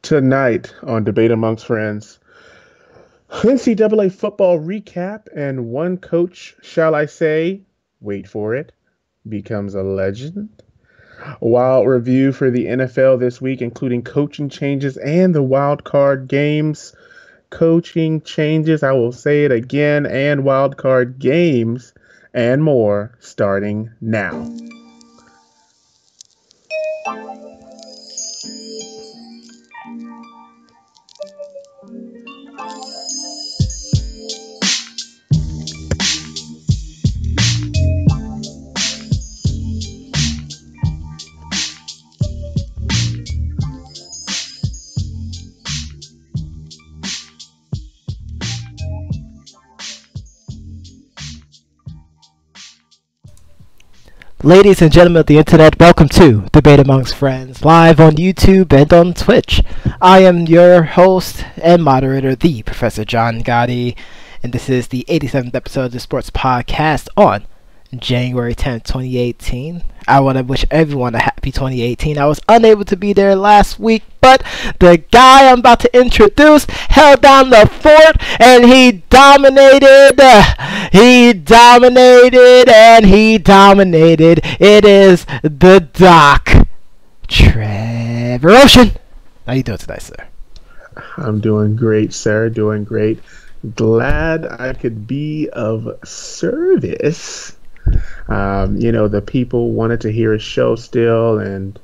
Tonight on Debate Amongst Friends, NCAA football recap, and one coach, shall I say, wait for it, becomes a legend. A wild review for the NFL this week, including coaching changes and the wild card games. Coaching changes, I will say it again, and wild card games and more starting now. Ladies and gentlemen of the internet, welcome to Debate Amongst Friends, live on YouTube and on Twitch. I am your host and moderator, the Professor John Gotti, and this is the 87th episode of the Sports Podcast on January 10th, 2018. I want to wish everyone a happy 2018. I was unable to be there last week, but the guy I'm about to introduce held down the fort, and he dominated. It is the Doc, Trevor Ocean. How you doing tonight, sir? I'm doing great, sir. Doing great. Glad I could be of service. The people wanted to hear a show still, and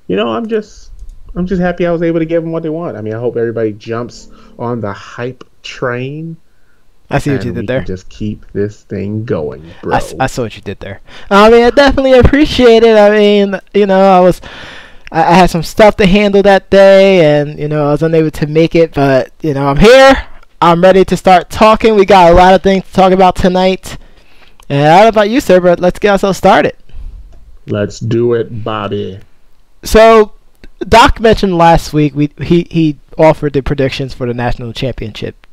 I'm just happy I was able to give them what they want. I mean, I hope everybody jumps on the hype train. I see what you did there. Just keep this thing going, bro. I saw what you did there. I mean, I definitely appreciate it. I mean, I had some stuff to handle that day, and I was unable to make it, but I'm here. I'm ready to start talking. We got a lot of things to talk about tonight. And I don't know about you, sir, but let's get ourselves started. Let's do it, Bobby. So, Doc mentioned last week he offered the predictions for the national championship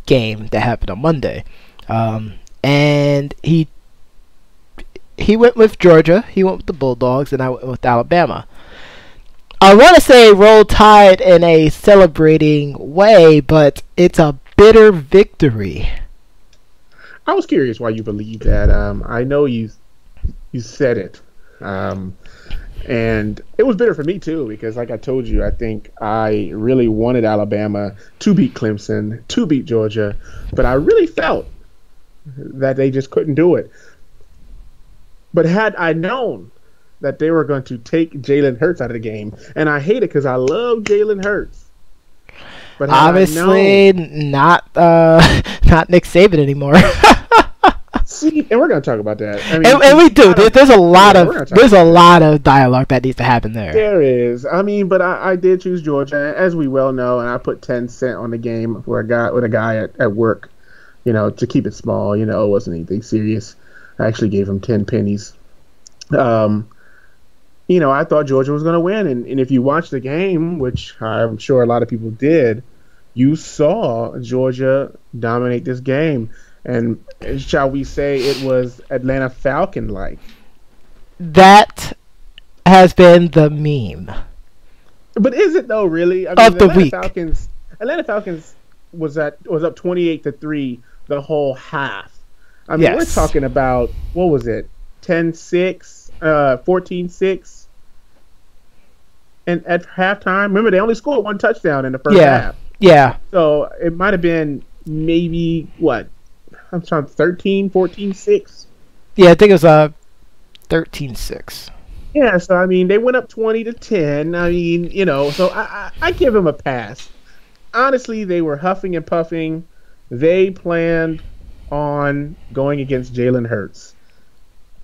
game that happened on Monday, and he went with Georgia, he went with the Bulldogs, and I went with Alabama. I want to say Roll Tide in a celebrating way, but it's a bitter victory. I was curious why you believe that. I know you said it, and it was bitter for me too, because like I told you, I think I really wanted Alabama to beat Clemson, to beat Georgia, but I really felt that they just couldn't do it. But had I known that they were going to take Jalen Hurts out of the game, and I hate it because I love Jalen Hurts. But obviously not Nick Saban anymore. See, and we're going to talk about that. I mean, and we do. There's a lot of dialogue that needs to happen there. There is. I mean, but I did choose Georgia, as we well know, and I put 10 cents on the game for a guy at work, to keep it small. It wasn't anything serious. I actually gave him 10 pennies. I thought Georgia was going to win, and if you watch the game, which I'm sure a lot of people did, you saw Georgia dominate this game. And shall we say it was Atlanta Falcon-like? That has been the meme. But is it though, really? I mean, of the week. Atlanta Falcons was up 28-3 the whole half. I mean, yes. We're talking about, what was it, 10-6, 14-6, and at halftime. Remember, they only scored one touchdown in the first half. Yeah. So it might have been maybe, what? I'm sorry, 14-6. Yeah, I think it was 13-6. Yeah, so I mean, they went up 20-10. I mean, so I give them a pass. Honestly, they were huffing and puffing. They planned on going against Jalen Hurts.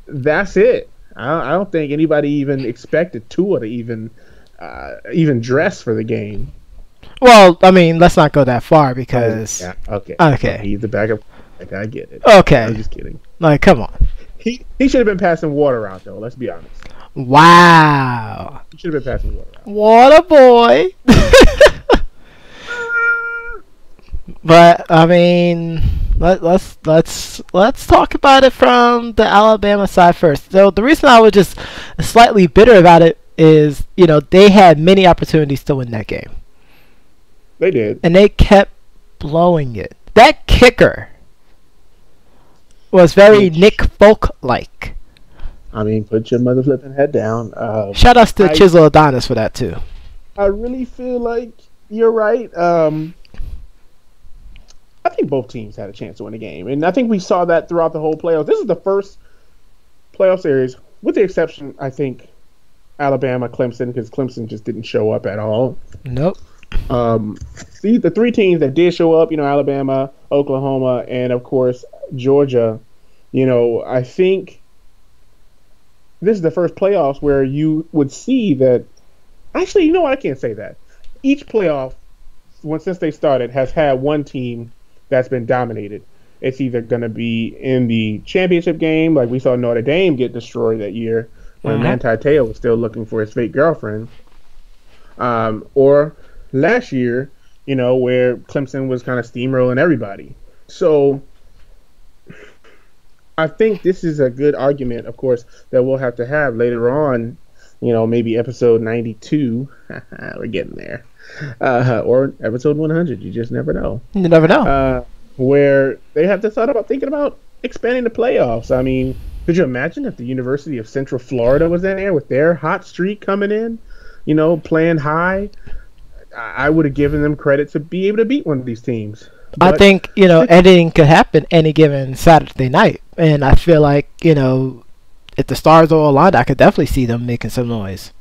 That's it. I don't think anybody even expected Tua to even dress for the game. Well, I mean, let's not go that far because. Okay. He's the backup. I get it. Okay. I'm just kidding. Like, come on. He should have been passing water out, though. Let's be honest. Wow. He should have been passing water out. Water boy. But I mean, let's talk about it from the Alabama side first. So the reason I was just slightly bitter about it is, they had many opportunities to win that game. They did. And they kept blowing it. That kicker was very Nick Folk-like. I mean, put your mother flipping head down. Shout outs to Chisel Adonis for that, too. I really feel like you're right. I think both teams had a chance to win the game. And I think we saw that throughout the whole playoffs. This is the first playoff series, with the exception, I think, Alabama, Clemson, because Clemson just didn't show up at all. Nope. The three teams that did show up, Alabama, Oklahoma, and of course Georgia, I think this is the first playoffs where you would see that. Actually, you know what? I can't say that. Each playoff, since they started, has had one team that's been dominated. It's either going to be in the championship game, like we saw Notre Dame get destroyed that year when Manti Te'o was still looking for his fake girlfriend, or last year, where Clemson was kind of steamrolling everybody. So I think this is a good argument, of course, that we'll have to have later on, maybe episode 92. We're getting there. Or episode 100. You just never know. You never know. Where they have to start thinking about expanding the playoffs. I mean, could you imagine if the University of Central Florida was in there with their hot streak coming in, playing high? I would have given them credit to be able to beat one of these teams. But I think, anything could happen any given Saturday night. And I feel like, if the stars are all aligned, I could definitely see them making some noise.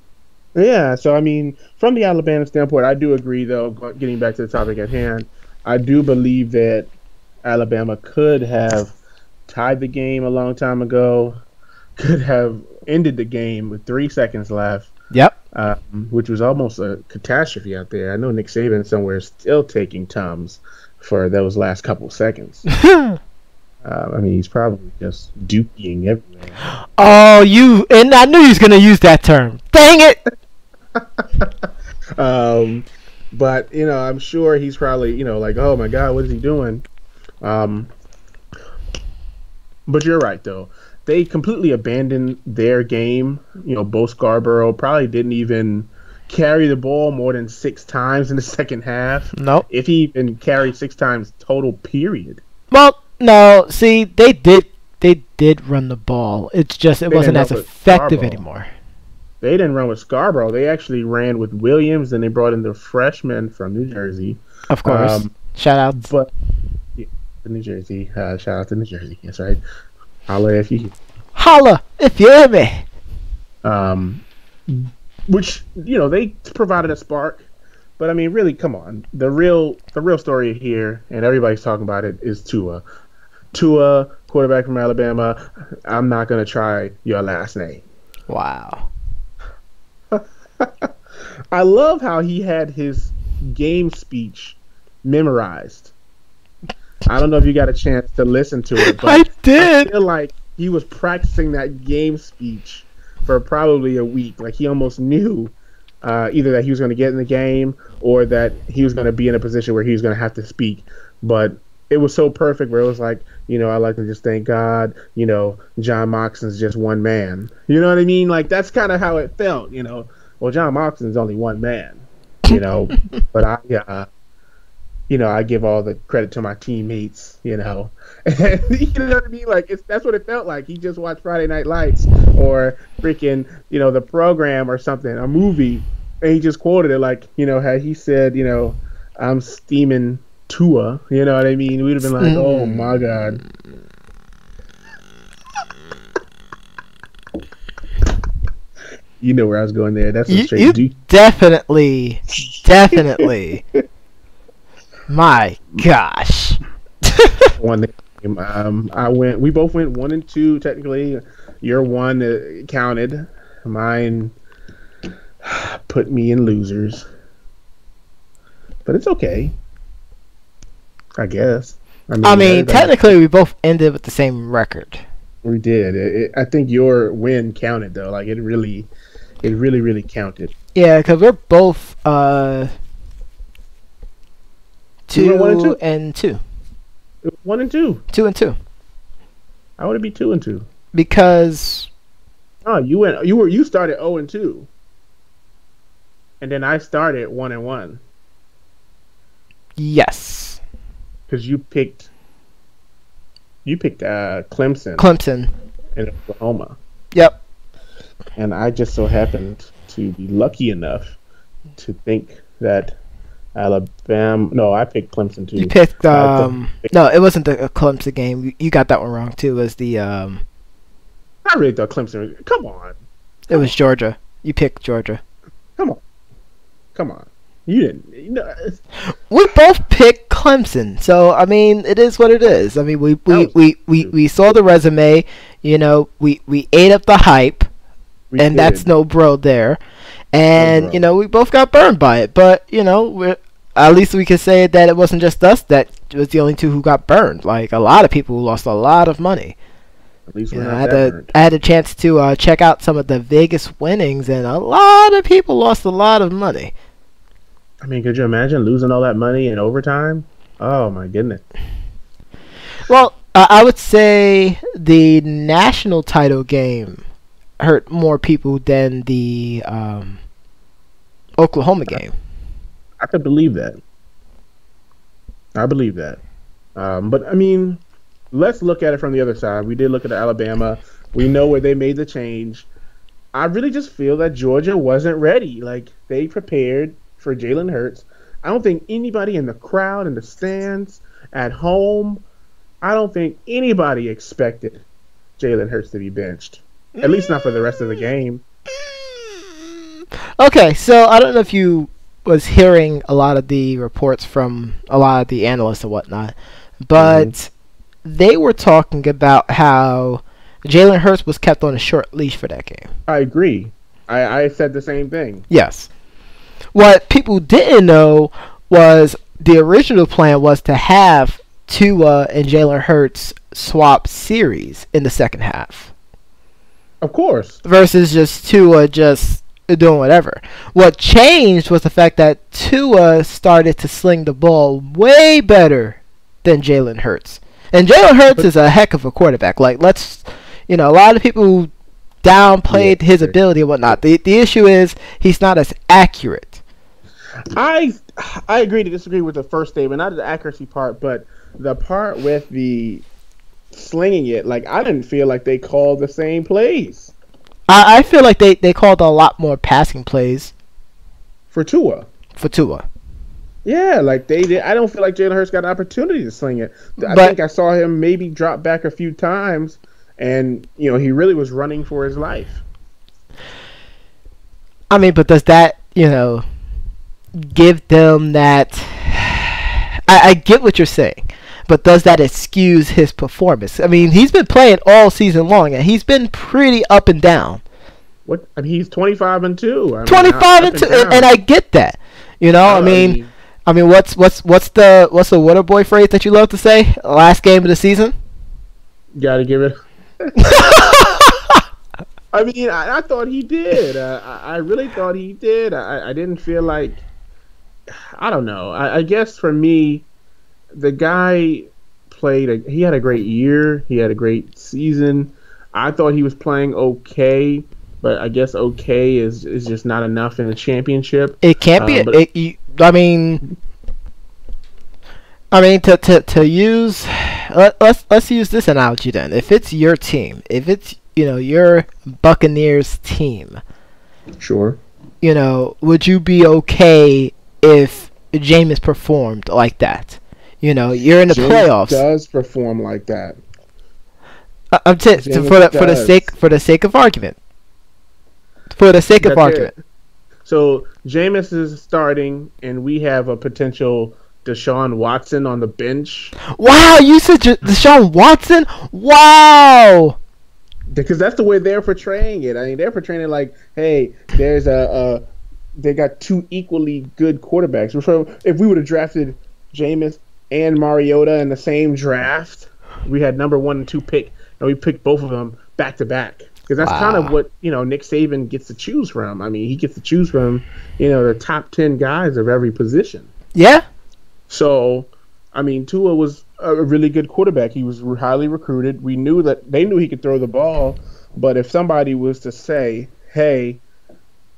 Yeah, so, I mean, from the Alabama standpoint, I do agree, though, getting back to the topic at hand, I do believe that Alabama could have tied the game a long time ago, could have ended the game with 3 seconds left. Yep. Which was almost a catastrophe out there. I know Nick Saban somewhere is still taking Tums for those last couple seconds. I mean, he's probably just dukeying everywhere. Oh, and I knew he was going to use that term. Dang it! But, I'm sure he's probably, like, oh my God, what is he doing? But you're right, though. They completely abandoned their game. Bo Scarborough probably didn't even carry the ball more than 6 times in the second half. Nope. If he even carried 6 times total, period. Well, no. See, they did run the ball. It's just it wasn't as effective anymore. They didn't run with Scarborough. They actually ran with Williams, and they brought in the freshman from New Jersey. Of course. Shout out. But yeah, New Jersey. Shout out to New Jersey. That's right. Holla if you hear me. Which they provided a spark, but I mean, really, come on. The real story here, and everybody's talking about it, is Tua. Tua, quarterback from Alabama. I'm not gonna try your last name. Wow. I love how he had his game speech memorized. I don't know if you got a chance to listen to it, but I did. I feel like he was practicing that game speech for probably a week. Like he almost knew either that he was going to get in the game or that he was going to be in a position where he was going to have to speak. But it was so perfect where it was like, I'd like to just thank God, John Moxon's just one man. You know what I mean? Like that's kind of how it felt, Well, John Moxon's only one man, but I give all the credit to my teammates, And, you know what I mean? Like, that's what it felt like. He just watched Friday Night Lights or freaking, the program or something, a movie, and he just quoted it like, how he said, I'm steaming Tua. You know what I mean? We'd have been like, oh, my God. You know where I was going there. That's a straight you definitely. My gosh. One game. We both went 1-2 technically. Your one counted. Mine put me in losers. But it's okay. I guess. I mean technically we both ended with the same record. We did. I think your win counted though. Like it really counted. Yeah, because we're both 2 and 2. It was 1 and 2. 2 and 2. How would it be 2 and 2? Because you started 0 and 2. and then I started 1-1 Yes. because you picked Clemson Clemson. and Oklahoma, Yep. and I just so happened to be lucky enough to think that Alabama. No, I picked Clemson You too. picked I no, it wasn't the Clemson game. You got that one wrong too. It was the I really thought Clemson. Come on, it was Georgia. You picked Georgia. come on, come on. You didn't. We both picked Clemson, so I mean, it is what it is. I mean, we saw the resume. You know, we ate up the hype, and that's no bro there. And bro. you know, we both got burned by it. But you know, at least we can say that it wasn't just us that was the only two who got burned. Like a lot of people who lost a lot of money. At least You we're know, not that burned. I had a chance to check out some of the Vegas winnings, and a lot of people lost a lot of money. I mean, could you imagine losing all that money in overtime? Oh my goodness. Well, I would say the national title game hurt more people than the Oklahoma game. I could believe that. I believe that. But I mean, let's look at it from the other side. We did look at Alabama. We know where they made the change. I really just feel that Georgia wasn't ready. Like they prepared for Jalen Hurts. I don't think anybody in the crowd, in the stands, at home, I don't think anybody expected Jalen Hurts to be benched. At least not for the rest of the game. Okay, so I don't know if you was hearing a lot of the reports from a lot of the analysts and whatnot, but they were talking about how Jalen Hurts was kept on a short leash for that game. I agree. I said the same thing. Yes. What people didn't know was the original plan was to have Tua and Jalen Hurts swap series in the second half Of course. versus just Tua just doing whatever. What changed was the fact that Tua started to sling the ball way better than Jalen Hurts. And Jalen Hurts is a heck of a quarterback. Like, a lot of people downplayed his ability and whatnot. The issue is he's not as accurate. I agree to disagree with the first statement, not the accuracy part, but the part with the slinging it. Like I didn't feel like they called the same plays I feel like they called a lot more passing plays for Tua. for Tua. Yeah, like they did. I don't feel like Jalen Hurts got an opportunity to sling it. I But- think I saw him maybe drop back a few times, and he really was running for his life. I mean, but does that, give them that... I get what you're saying, but does that excuse his performance? I mean, he's been playing all season long, and he's been pretty up and down. What? I mean, he's 25-2. 25-2, and I get that. I mean, what's the Waterboy phrase that you love to say? Last game of the season. Gotta give it. I mean, I thought he did. I really thought he did. I didn't feel like. I don't know. I guess for me, the guy played. He had a great year. He had a great season. I thought he was playing okay, but I guess okay is just not enough in a championship. It can't be. I mean, to use. Let's use this analogy then. If it's your team, if it's your Buccaneers team, Sure. Would you be okay if Jameis performed like that? You're in the playoffs. Does perform like that. I'm for the sake of argument. For the sake of argument. So Jameis is starting, and we have a potential Deshaun Watson on the bench. Wow, you said Deshaun Watson? Wow. Because that's the way they're portraying it. I mean, they're portraying it like, hey, there's they got two equally good quarterbacks. If we would have drafted Jameis and Mariota in the same draft, we had number 1 and 2 pick, and we picked both of them back to back. Because that's kind of what Nick Saban gets to choose from. I mean, he gets to choose from the top 10 guys of every position. Yeah. So, I mean, Tua was a really good quarterback. He was highly recruited. They knew he could throw the ball, but if somebody was to say, "Hey,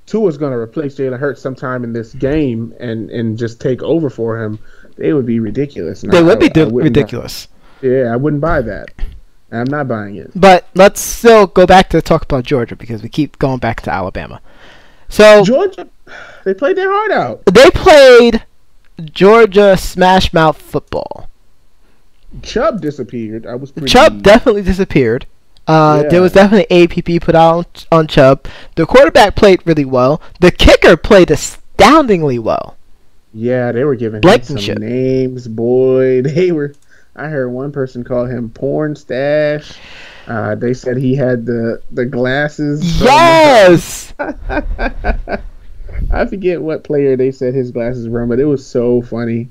Tua's going to replace Jalen Hurts sometime in this game and just take over for him, they would be ridiculous. And They would be I wouldn't ridiculous. I wouldn't buy that. I'm not buying it. But let's still go back to talk about Georgia because we keep going back to Alabama. So Georgia, they played their heart out. they played Georgia smash mouth football. Chubb disappeared. I was pretty. Chubb definitely disappeared. Yeah. There was definitely APP put out on Chubb. The quarterback played really well. The kicker played astoundingly well. Yeah, they were giving him Blankenship. some names, boy. They were. I heard one person call him Porn Stash. They said he had the glasses. Yes. I forget what player they said his glasses were, but it was so funny.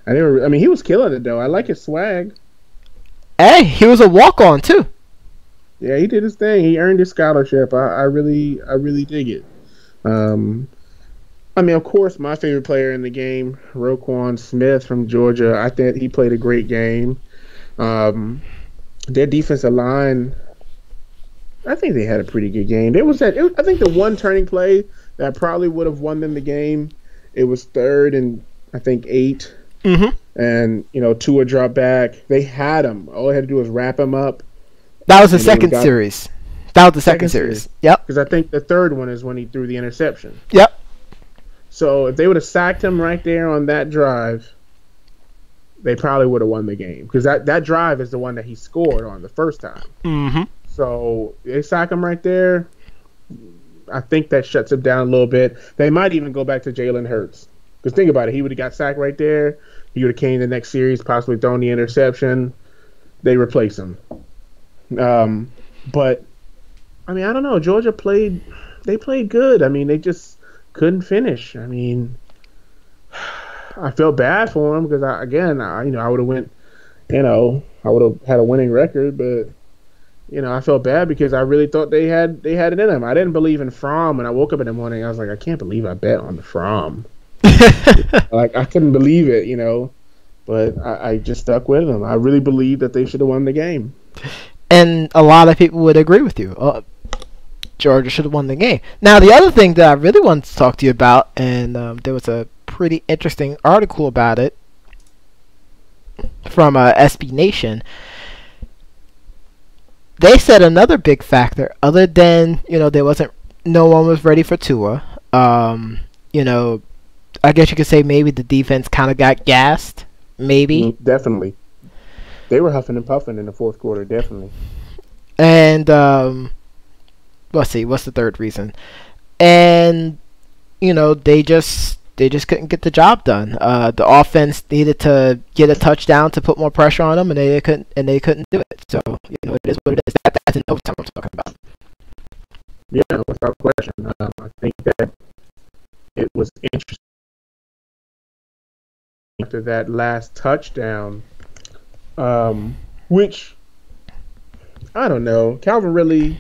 I mean, he was killing it though. I like his swag. Hey, he was a walk-on too. Yeah, he did his thing. He earned his scholarship. I really dig it. I mean, of course, my favorite player in the game, Roquan Smith from Georgia. I think he played a great game. Their defensive line, I think they had a pretty good game. I think the one turning play that probably would have won them the game. It was 3rd and I think 8. Mm-hmm. And Tua dropped back. They had him. All they had to do was wrap him up. That was the And second got- series. That was the second series. Yep. Because I think the third one is when he threw the interception. Yep. So if they would have sacked him right there on that drive, they probably would have won the game. Because that drive is the one that he scored on the first time. Mm-hmm. So they sack him right there. I think that shuts him down a little bit. They might even go back to Jalen Hurts. Because think about it. He would have got sacked right there. He would have came the next series, possibly thrown the interception. They replace him. But, I mean, I don't know. Georgia played good. I mean, they just couldn't finish. I mean, I felt bad for them because I would have went, I would have had a winning record, but I felt bad because I really thought they had it in them. I didn't believe in Fromm, and I woke up in the morning. I was like, I can't believe I bet on the Fromm. Like I couldn't believe it, but I just stuck with them. I really believe that they should have won the game. And a lot of people would agree with you. Georgia should have won the game. Now, the other thing that I really wanted to talk to you about, and there was a pretty interesting article about it from SB Nation. They said another big factor, other than no one was ready for Tua. I guess you could say maybe the defense kind of got gassed. Maybe. Definitely. They were huffing and puffing in the fourth quarter, definitely. And let's see, what's the third reason? And they just couldn't get the job done. The offense needed to get a touchdown to put more pressure on them, and they couldn't do it. So it is what it is. That's in overtime I'm talking about. Yeah, without question. I think that it was interesting after that last touchdown, which I don't know. Calvin Ridley,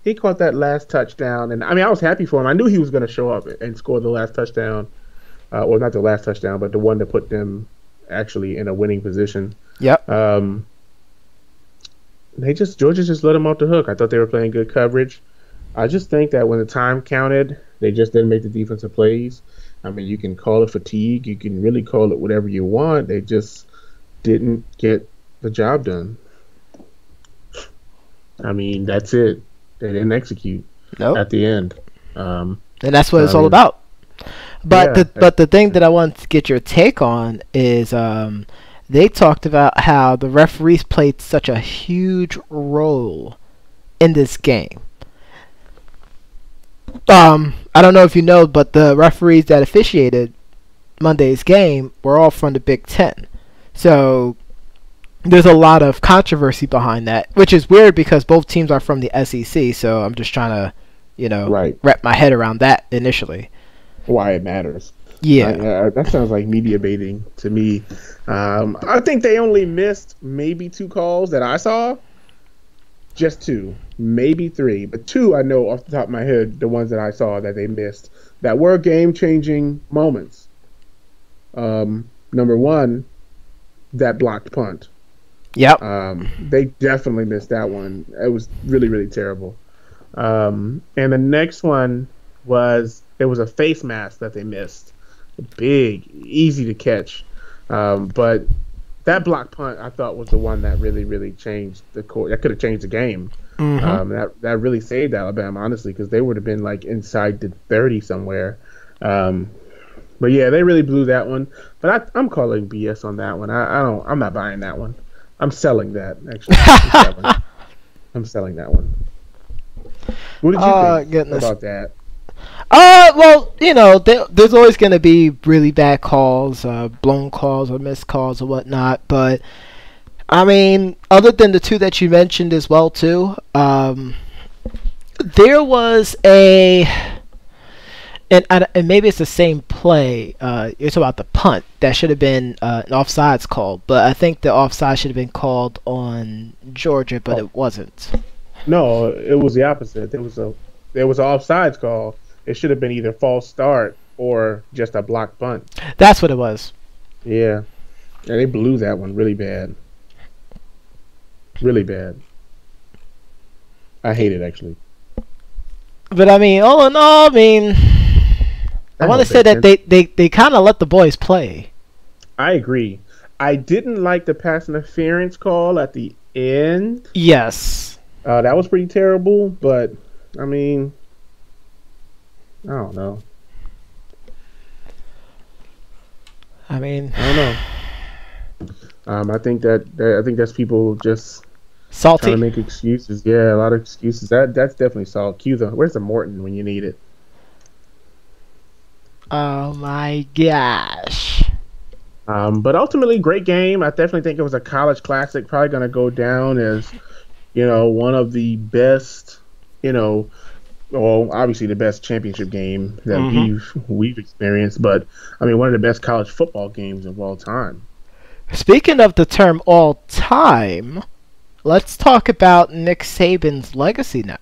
he caught that last touchdown, and I mean I was happy for him. I knew he was going to show up and score the last touchdown. Well, not the last touchdown, but the one that put them actually in a winning position. Yep. Georgia just let them off the hook. I thought they were playing good coverage. I just think that when the time counted, they just didn't make the defensive plays. I mean, you can call it fatigue. You can really call it whatever you want. They just didn't get the job done. I mean, that's it. They didn't execute at the end. And that's what it's all about. But the thing that I wanted to get your take on is they talked about how the referees played such a huge role in this game. I don't know if you know, but the referees that officiated Monday's game were all from the Big Ten. So there's a lot of controversy behind that, which is weird because both teams are from the SEC. So I'm just trying to, wrap my head around that initially. Why it matters. Yeah. That sounds like media baiting to me. I think they only missed maybe 2 calls that I saw. Just 2, maybe 3, but 2 I know off the top of my head, the ones that I saw that they missed that were game-changing moments. Number 1, that blocked punt. Yep. They definitely missed that one. It was really, really terrible. And the next one was there was a face mask that they missed. Big, easy to catch. But that block punt I thought was the one that really, really changed the court. That could have changed the game. That really saved Alabama, honestly, because they would have been like inside the 30 somewhere. But yeah, they really blew that one. But I'm calling BS on that one. I'm not buying that one. I'm selling that actually. I'm selling that one. What did you think about that? Well, there's always going to be really bad calls, blown calls or missed calls or whatnot. But I mean, other than the two that you mentioned as well too, there was and maybe it's the same play. You're talking about the punt that should have been an offsides call, but I think the offside should have been called on Georgia, but it wasn't. No, it was the opposite. There was an offsides call. It should have been either false start or just a block punt. That's what it was. Yeah, they blew that one really bad. Really bad. I hate it actually. But I mean, all in all, I want to say that they kind of let the boys play. I agree. I didn't like the pass interference call at the end. Yes. That was pretty terrible, but I mean, I don't know. I don't know. I think that's people just salty trying to make excuses. Yeah, a lot of excuses. That's definitely salty. Where's the Morton when you need it? Oh my gosh. But ultimately, great game. I definitely think it was a college classic. Probably going to go down as, one of the best, obviously the best championship game that we've experienced. But, I mean, one of the best college football games of all time. Speaking of the term all time, let's talk about Nick Saban's legacy now,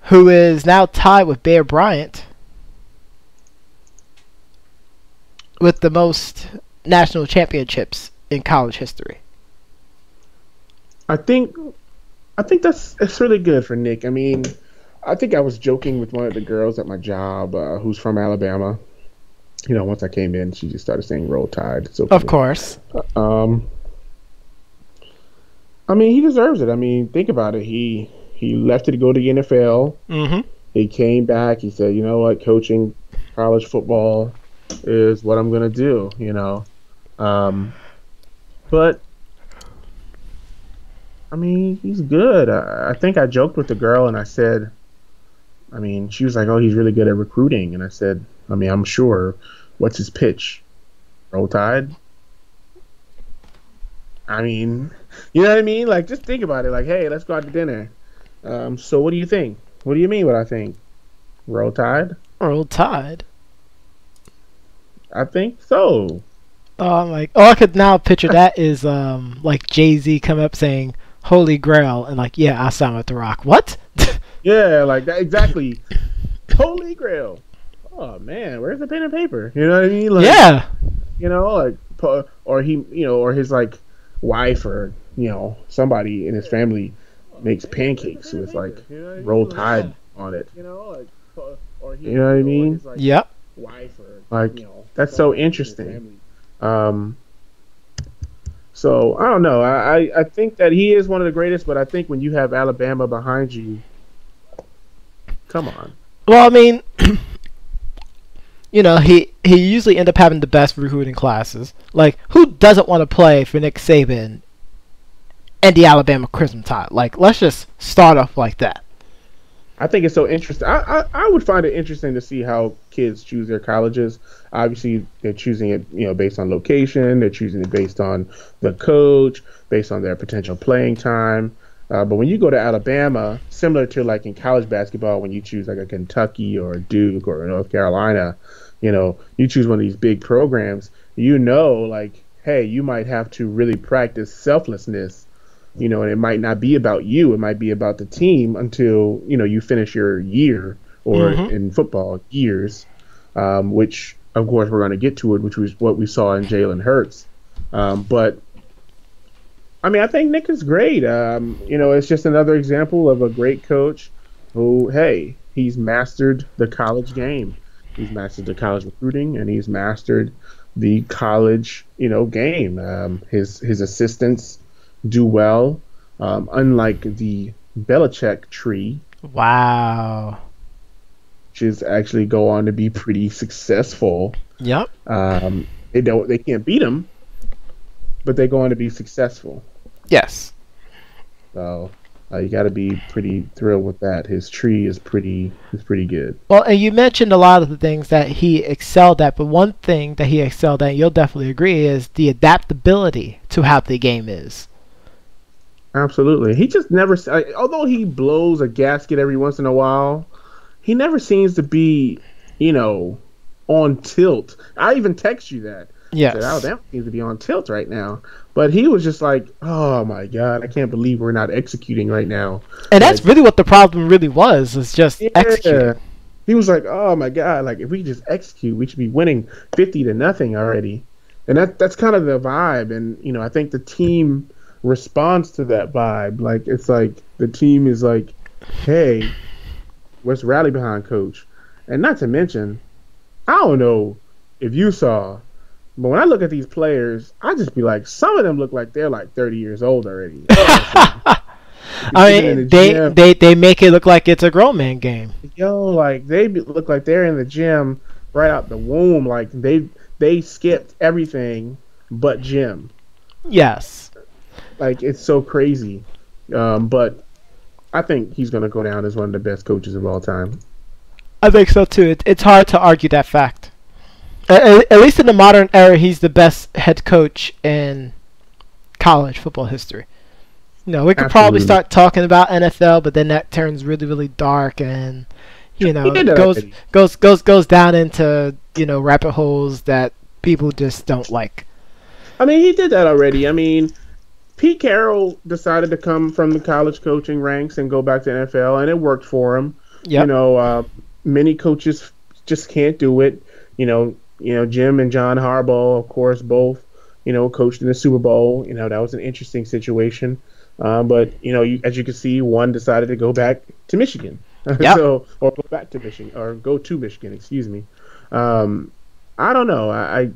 who is now tied with Bear Bryant with the most national championships in college history. I think it's really good for Nick. I mean, I think I was joking with one of the girls at my job who's from Alabama. Once I came in, she just started saying "Roll Tide." So of course. I mean, he deserves it. I mean, think about it. He left it to go to the NFL. He came back. He said, "You know what? Coaching college football is what I'm gonna do." But I mean, he's good. I think I joked with the girl and I said, I mean, she was like, "Oh, he's really good at recruiting," and I said, I mean, I'm sure. What's his pitch? Roll Tide? I mean, you know what I mean? Like, just think about it. Like, hey, let's go out to dinner. So what do you think? What do you mean what I think? Roll Tide? Roll Tide? I think so. I could now picture that is like Jay-Z coming up saying Holy Grail and like, yeah, I signed with The Rock. What? Yeah, like that exactly. Holy Grail. Oh man, where's the pen and paper? You know what I mean? Like, yeah. Or his like wife or somebody in his family makes pancakes with like Roll Tide on it. You know what I mean? Yep. Like that's so interesting. So I don't know. I think that he is one of the greatest, but I think when you have Alabama behind you, come on. Well, I mean, he usually end up having the best recruiting classes. Like, who doesn't want to play for Nick Saban and the Alabama Crimson Tide? Like, let's just start off like that. I think it's so interesting. I would find it interesting to see how kids choose their colleges. Obviously, they're choosing it, based on location. They're choosing it based on the coach, based on their potential playing time. But when you go to Alabama, similar to like in college basketball, when you choose like a Kentucky or a Duke or a North Carolina, you choose one of these big programs, like, hey, you might have to really practice selflessness, and it might not be about you. It might be about the team until, you finish your year or in football years, which, of course, we're going to get to it, which was what we saw in Jalen Hurts. But I mean, I think Nick is great. It's just another example of a great coach who, hey, he's mastered the college game. He's mastered the college recruiting, and he's mastered the college, game. His assistants do well. Unlike the Belichick tree, Wow. which is actually go on to be pretty successful. Yep. They can't beat him, but they go on to be successful. Yes. So you got to be pretty thrilled with that. His tree is pretty good. Well, and you mentioned a lot of the things that he excelled at, but one thing that he excelled at, you'll definitely agree, is the adaptability to how the game is. Absolutely. He just never, although he blows a gasket every once in a while, he never seems to be, on tilt. I even text you that. Yes. I said, Alabama seems to be on tilt right now. But he was just like, oh my God, I can't believe we're not executing right now. And that's really what the problem really was just executing. He was like, oh my God, like if we just execute, we should be winning 50-0 already. And that's kind of the vibe. And, I think the team responds to that vibe. Like, it's like the team is like, hey, let's rally behind coach. And not to mention, I don't know if you saw, but when I look at these players, I just be like, some of them look like they're like 30 years old already. I mean, they make it look like it's a grown man game. Yo, like look like they're in the gym right out the womb. Like they skipped everything but gym. Yes. Like, it's so crazy. But I think he's going to go down as one of the best coaches of all time. I think so too. It's hard to argue that fact. At least in the modern era, he's the best head coach in college football history. We could probably start talking about NFL, but then that turns really, really dark, and goes down into rabbit holes that people just don't like. I mean, he did that already. I mean, Pete Carroll decided to come from the college coaching ranks and go back to NFL, and it worked for him. Yep. Many coaches just can't do it. Jim and John Harbaugh, of course, both, coached in the Super Bowl. That was an interesting situation. But, as you can see, one decided to go back to Michigan. Yep. Or go back to Michigan, or go to Michigan, excuse me. I don't know. I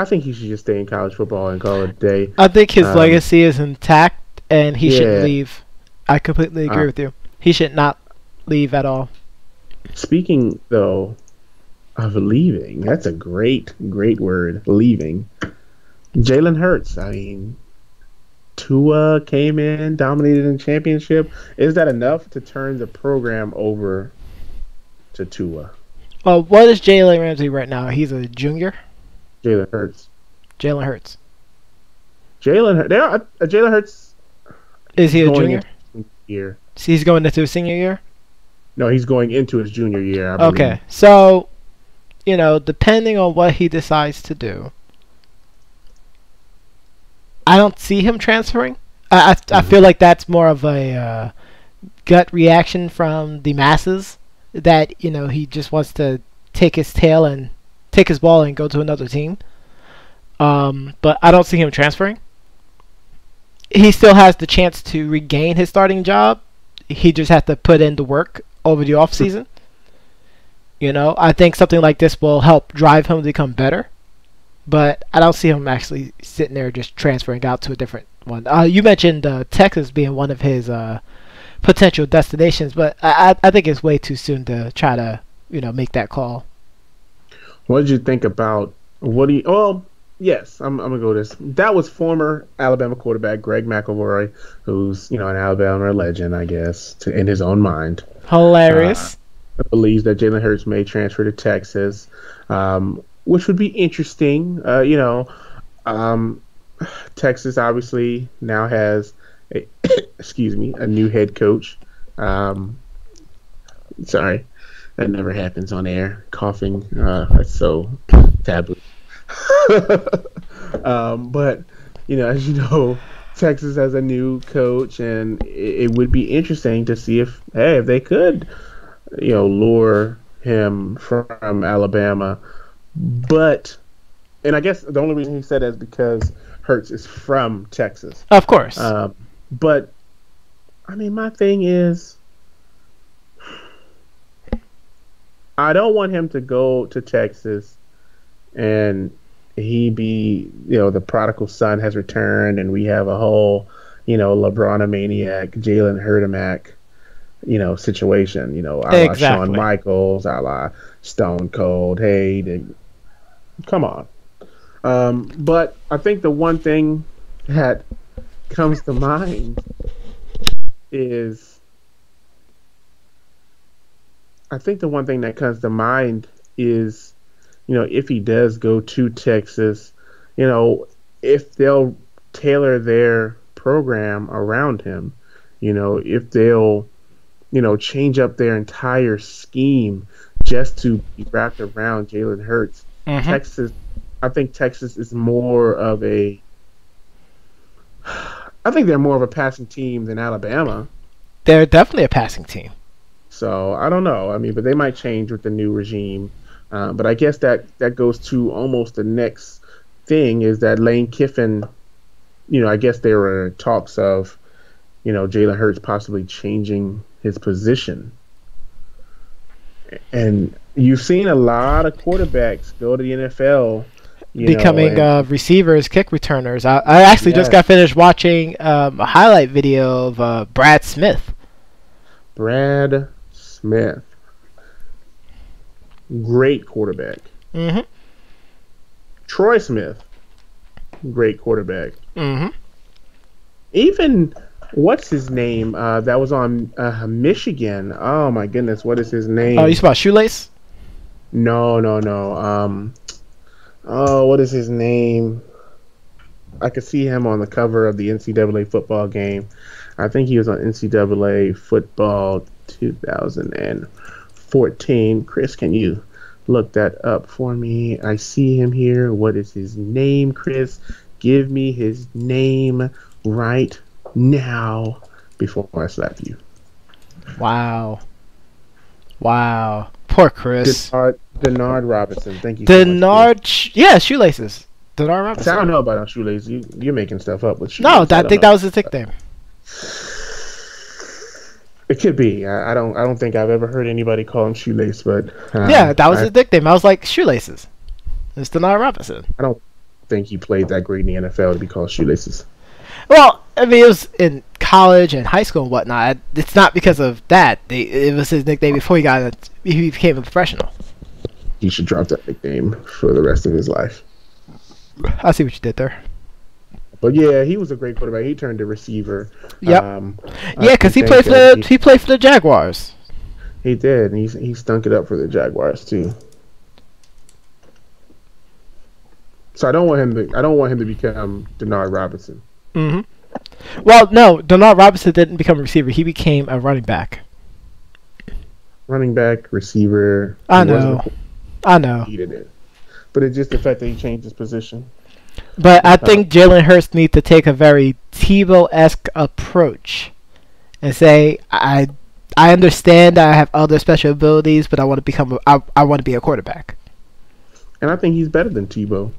think he should just stay in college football and call it a day. I think his legacy is intact, and he shouldn't leave. I completely agree with you. He should not leave at all. Speaking, though, of leaving, that's a great word, leaving. Jalen Hurts, I mean, Tua came in, dominated in the championship. Is that enough to turn the program over to Tua? Well, what is Jalen Ramsey right now? He's a junior? Jalen Hurts. Jalen Hurts. Jalen Hurts. Is he a junior? Year. So he's going into his senior year? No, he's going into his junior year, I believe. Okay, so, depending on what he decides to do, I don't see him transferring. I feel like that's more of a gut reaction from the masses that, he just wants to take his ball and go to another team. But I don't see him transferring. He still has the chance to regain his starting job. He just has to put in the work over the off season. I think something like this will help drive him to become better. But I don't see him actually sitting there just transferring out to a different one. You mentioned Texas being one of his potential destinations, but I think it's way too soon to try to make that call. What did you think about yes, I'm gonna go with this. That was former Alabama quarterback Greg McElroy, who's an Alabama legend, I guess, in his own mind. Hilarious. Believes that Jalen Hurts may transfer to Texas, which would be interesting. Texas obviously now has a new head coach. Sorry, that never happens on air. Coughing, that's so taboo. But as you know, Texas has a new coach, and it would be interesting to see if they could, lure him from Alabama. But, and I guess the only reason he said that is because Hurts is from Texas. Of course. But, I mean, my thing is, I don't want him to go to Texas and he be, the prodigal son has returned and we have a whole, LeBron maniac, Jalen Hurtemack, situation, a la Shawn Michaels, a la Stone Cold. Hey, come on. But I think the one thing that comes to mind is if he does go to Texas, if they'll tailor their program around him, if they'll, change up their entire scheme just to be wrapped around Jalen Hurts. Mm-hmm. I think Texas is more of a passing team than Alabama. They're definitely a passing team. So I don't know. I mean, but they might change with the new regime. But I guess that goes to almost the next thing is that Lane Kiffin, I guess there were talks of, Jalen Hurts possibly changing his position. And you've seen a lot of quarterbacks go to the NFL. Becoming receivers, kick returners. I actually just got finished watching a highlight video of Brad Smith. Brad Smith. Great quarterback. Mm-hmm. Troy Smith. Great quarterback. Mm-hmm. Even, what's his name? That was on Michigan. Oh, my goodness. What is his name? Oh, you talking about Shoelace? No. What is his name? I could see him on the cover of the NCAA football game. I think he was on NCAA football 2014. Chris, can you look that up for me? I see him here. What is his name, Chris? Give me his name right now before I slap you. Wow. Poor Chris. Denard Robinson. Thank you. Shoelaces. Denard Robinson. I don't know about shoelaces. You're making stuff up with shoelaces. No, I think that was his nickname. It could be. I don't think I've ever heard anybody call him shoelace, but that was his nickname. I was like, shoelaces. It's Denard Robinson. I don't think he played that great in the NFL to be called shoelaces. Well, I mean, it was in college and high school and whatnot. It's not because of that. It was his nickname before he became a professional. He should drop that nickname for the rest of his life. I see what you did there. But yeah, he was a great quarterback. He turned to receiver. Yep. Because he played for the Jaguars. He did. And he stunk it up for the Jaguars too. So I don't want him to become Denard Robinson. Mm-hmm. Well, no, Denard Robinson didn't become a receiver. He became a running back. Running back, receiver. I know. He did it. But it's just the fact that he changed his position. But I think Jalen Hurts needs to take a very Tebow-esque approach and say, I understand that I have other special abilities, but I want to be a quarterback. And I think he's better than Tebow.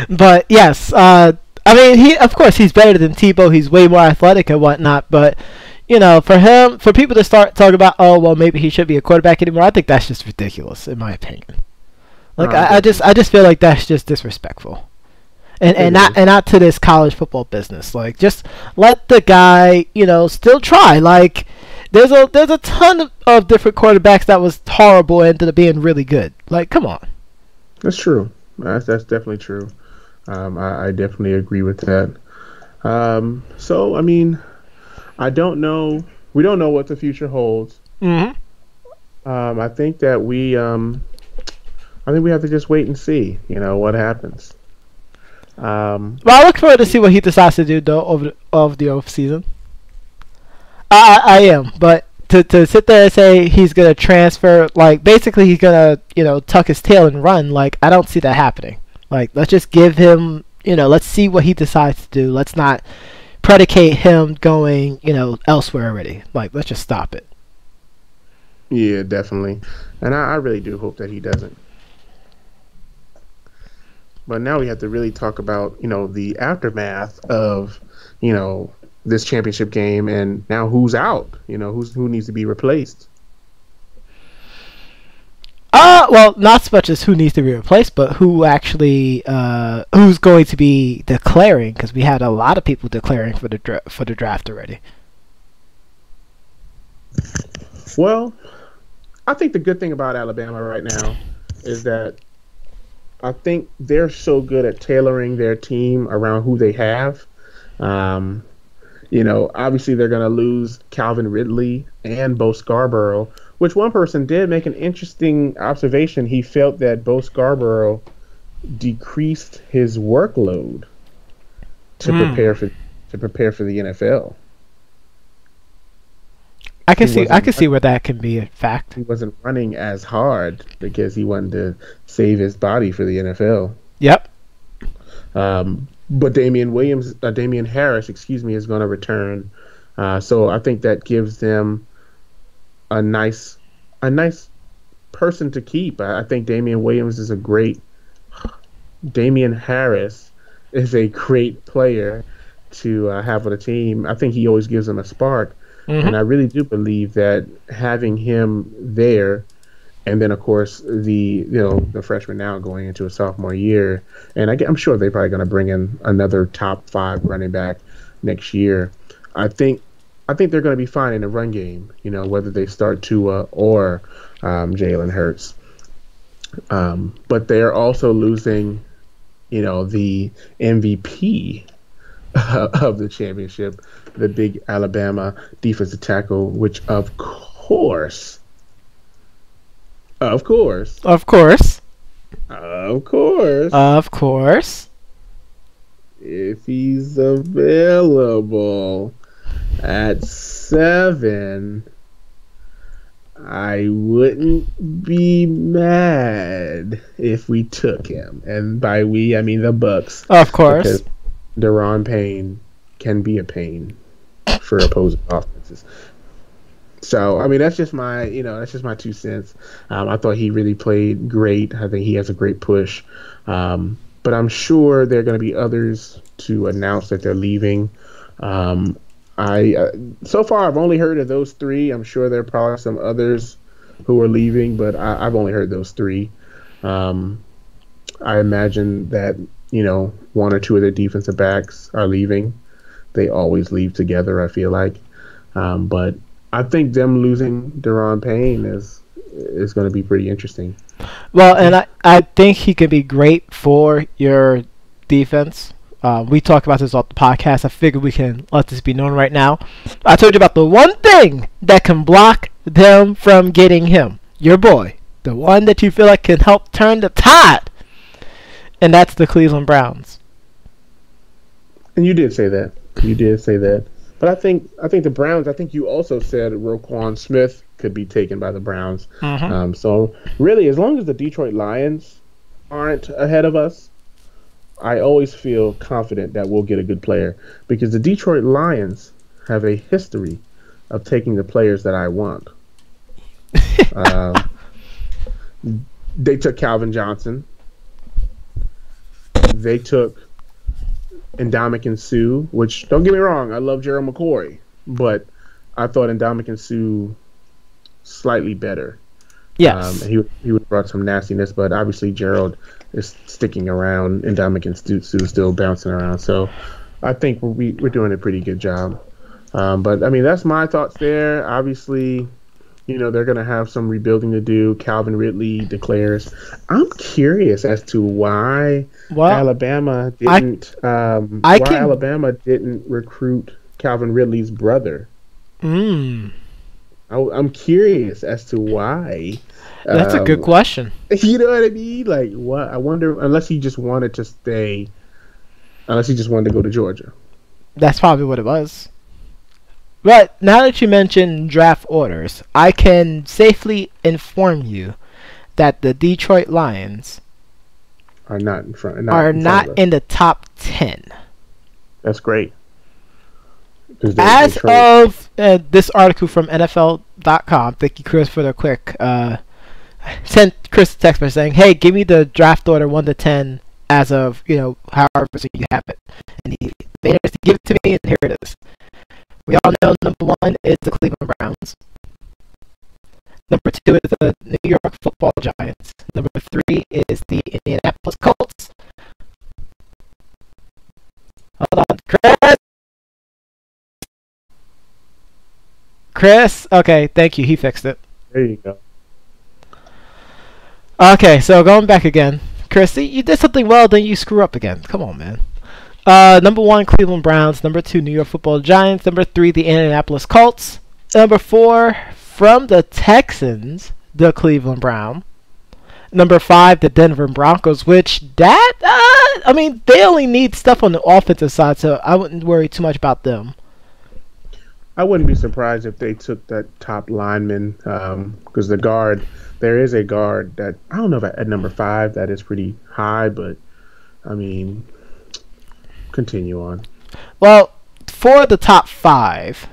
But yes, I mean, he's better than Tebow. He's way more athletic and whatnot. But for people to start talking about, oh well, maybe he shouldn't be a quarterback anymore, I think that's just ridiculous, in my opinion. Like I just feel like that's just disrespectful, and not to this college football business. Like, just let the guy, still try. Like, there's a ton of different quarterbacks that was horrible and ended up being really good. Like, come on. That's true. That's definitely true. I definitely agree with that. So, I mean, I don't know. We don't know what the future holds. Mm-hmm. I think that we have to just wait and see, what happens. Well, I look forward to see what he decides to do, though, over the off season. I am, but to sit there and say he's gonna transfer, like, basically he's gonna tuck his tail and run, like, I don't see that happening. Like, let's just give him, let's see what he decides to do. Let's not predicate him going elsewhere already. Like, let's just stop it. Yeah, definitely. And I really do hope that he doesn't. But now we have to really talk about, the aftermath of, you know, this championship game and now who's out, who needs to be replaced. Well, not so much as who needs to be replaced, but who actually, who's going to be declaring? Because we had a lot of people declaring for the draft already. Well, I think the good thing about Alabama right now is that I think they're so good at tailoring their team around who they have. Um, obviously they're going to lose Calvin Ridley and Bo Scarborough, which one person did make an interesting observation. He felt that Bo Scarborough decreased his workload to prepare for the NFL. I can see where that can be a fact. He wasn't running as hard because he wanted to save his body for the NFL. Yep. But Damian Harris, is going to return. So I think that gives them a nice person to keep. I think Damian Harris is a great player to have on a team. I think he always gives them a spark. Mm-hmm. And I really do believe that having him there, and then of course the freshman now going into a sophomore year, and I'm sure they're probably going to bring in another top 5 running back next year. I think they're going to be fine in the run game. Whether they start Tua or Jalen Hurts, but they're also losing, the MVP of the championship, the big Alabama defensive tackle, which of course, if he's available at 7, I wouldn't be mad if we took him. And by we, I mean the Bucks. Of course. Because Daron Payne can be a pain for opposing offenses. So, I mean, that's just my 2 cents. I thought he really played great. I think he has a great push. But I'm sure there are going to be others to announce that they're leaving. So far, I've only heard of those 3. I'm sure there are probably some others who are leaving, but I've only heard those 3. I imagine that, 1 or 2 of their defensive backs are leaving. They always leave together, I feel like. But I think them losing Daron Payne is going to be pretty interesting. Well, and I think he could be great for your defense. We talked about this on the podcast. I figured we can let this be known right now. I told you about the one thing that can block them from getting him. Your boy. The one that you feel like can help turn the tide. And that's the Cleveland Browns. And you did say that. But I think the Browns, I think you also said Roquan Smith could be taken by the Browns. Mm-hmm. So really, as long as the Detroit Lions aren't ahead of us, I always feel confident that we'll get a good player, because the Detroit Lions have a history of taking the players that I want. They took Calvin Johnson. They took Ndamukong Suh, which, don't get me wrong, I love Gerald McCoy, but I thought Ndamukong Suh slightly better. Yes. He would have brought some nastiness, but obviously Gerald is sticking around, and Ndamukong Suh is still bouncing around. So I think we're doing a pretty good job. But, I mean, that's my thoughts there. Obviously, they're going to have some rebuilding to do. Calvin Ridley declares. I'm curious as to why Alabama didn't Alabama didn't recruit Calvin Ridley's brother. I'm curious as to why. That's a good question. You know what I mean? Like, what? I wonder, unless he just wanted to go to Georgia. That's probably what it was. But now that you mentioned draft orders, I can safely inform you that the Detroit Lions are not in front. In the top 10. That's great. 'Cause they As trade. of this article from NFL.com, thank you, Chris, for the quick. Sent Chris a text by saying, "Hey, give me the draft order 1 to 10 as of however so you have it." And he made us to give it to me, and here it is. We all know number 1 is the Cleveland Browns. Number 2 is the New York Football Giants. Number 3 is the Indianapolis Colts. Hold on, Chris. Chris? Okay, thank you. He fixed it. There you go. Okay, so going back again. Chris, see, you did something well, then you screw up again. Come on, man. Number 1, Cleveland Browns. Number 2, New York Football Giants. Number 3, the Indianapolis Colts. Number 4, from the Texans, the Cleveland Browns. Number 5, the Denver Broncos, which I mean, they only need stuff on the offensive side, so I wouldn't worry too much about them. I wouldn't be surprised if they took that top lineman, because there is a guard that, I don't know about at number 5, that is pretty high, but I mean, continue on. Well, for the top 5,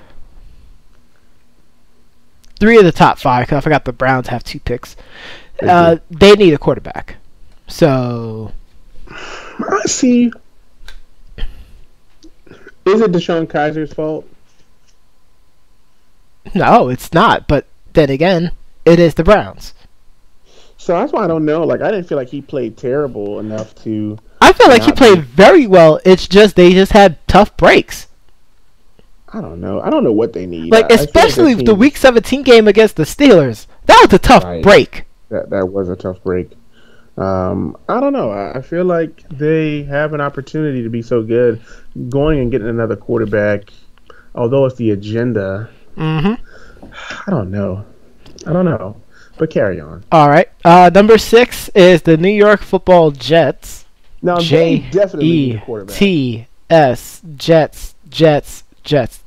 3 of the top 5, because I forgot the Browns have 2 picks, they need a quarterback. So, I see. Is it Deshaun Kaiser's fault? No, it's not. But then again, it is the Browns. So that's why I don't know. Like, I didn't feel like he played terrible enough to. I feel like he played very well. It's just they just had tough breaks. I don't know. I don't know what they need. Like, especially the Week 17 game against the Steelers. That was a tough break. That was a tough break. I don't know. I feel like they have an opportunity to be so good. Going and getting another quarterback, although it's the agenda, I don't know. But carry on. All right. Number 6 is the New York Football Jets. Now, they definitely need a quarterback. Jets.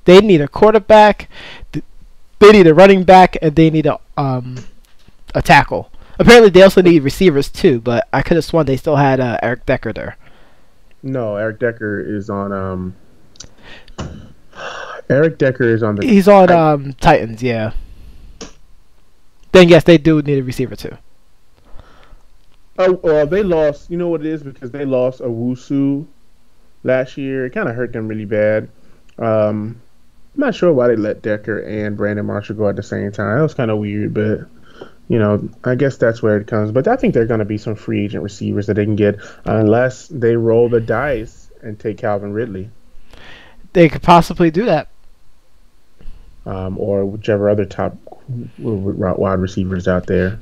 They need a quarterback. They need a running back, and they need a tackle. Apparently, they also need receivers too. But I could have sworn they still had Eric Decker there. No, Eric Decker is on. Eric Decker is on the. He's on Titans, yeah. Then yes, they do need a receiver too. Oh, well, they lost. You know what it is? Because they lost Owusu last year. It kind of hurt them really bad. I'm not sure why they let Decker and Brandon Marshall go at the same time. That was kind of weird, but I guess that's where it comes. But I think there are going to be some free agent receivers that they can get unless they roll the dice and take Calvin Ridley. They could possibly do that. Or whichever other top wide receivers out there.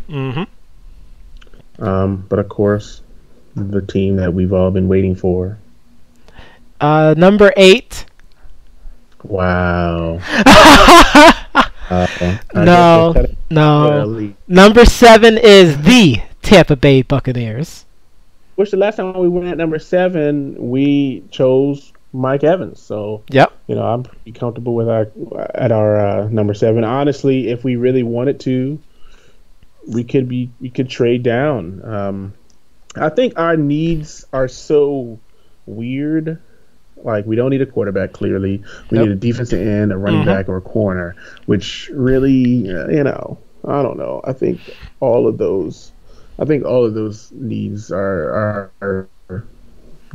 But of course, the team that we've all been waiting for. Number 8. Wow. No. Number 7 is the Tampa Bay Buccaneers. Which the last time we went at number 7, we chose Mike Evans. So yep. I'm pretty comfortable with our number 7. Honestly, if we really wanted to, we could trade down. I think our needs are so weird. Like, we don't need a quarterback, clearly. We need a defensive end, a running back, or a corner, which really, I don't know. I think all of those needs are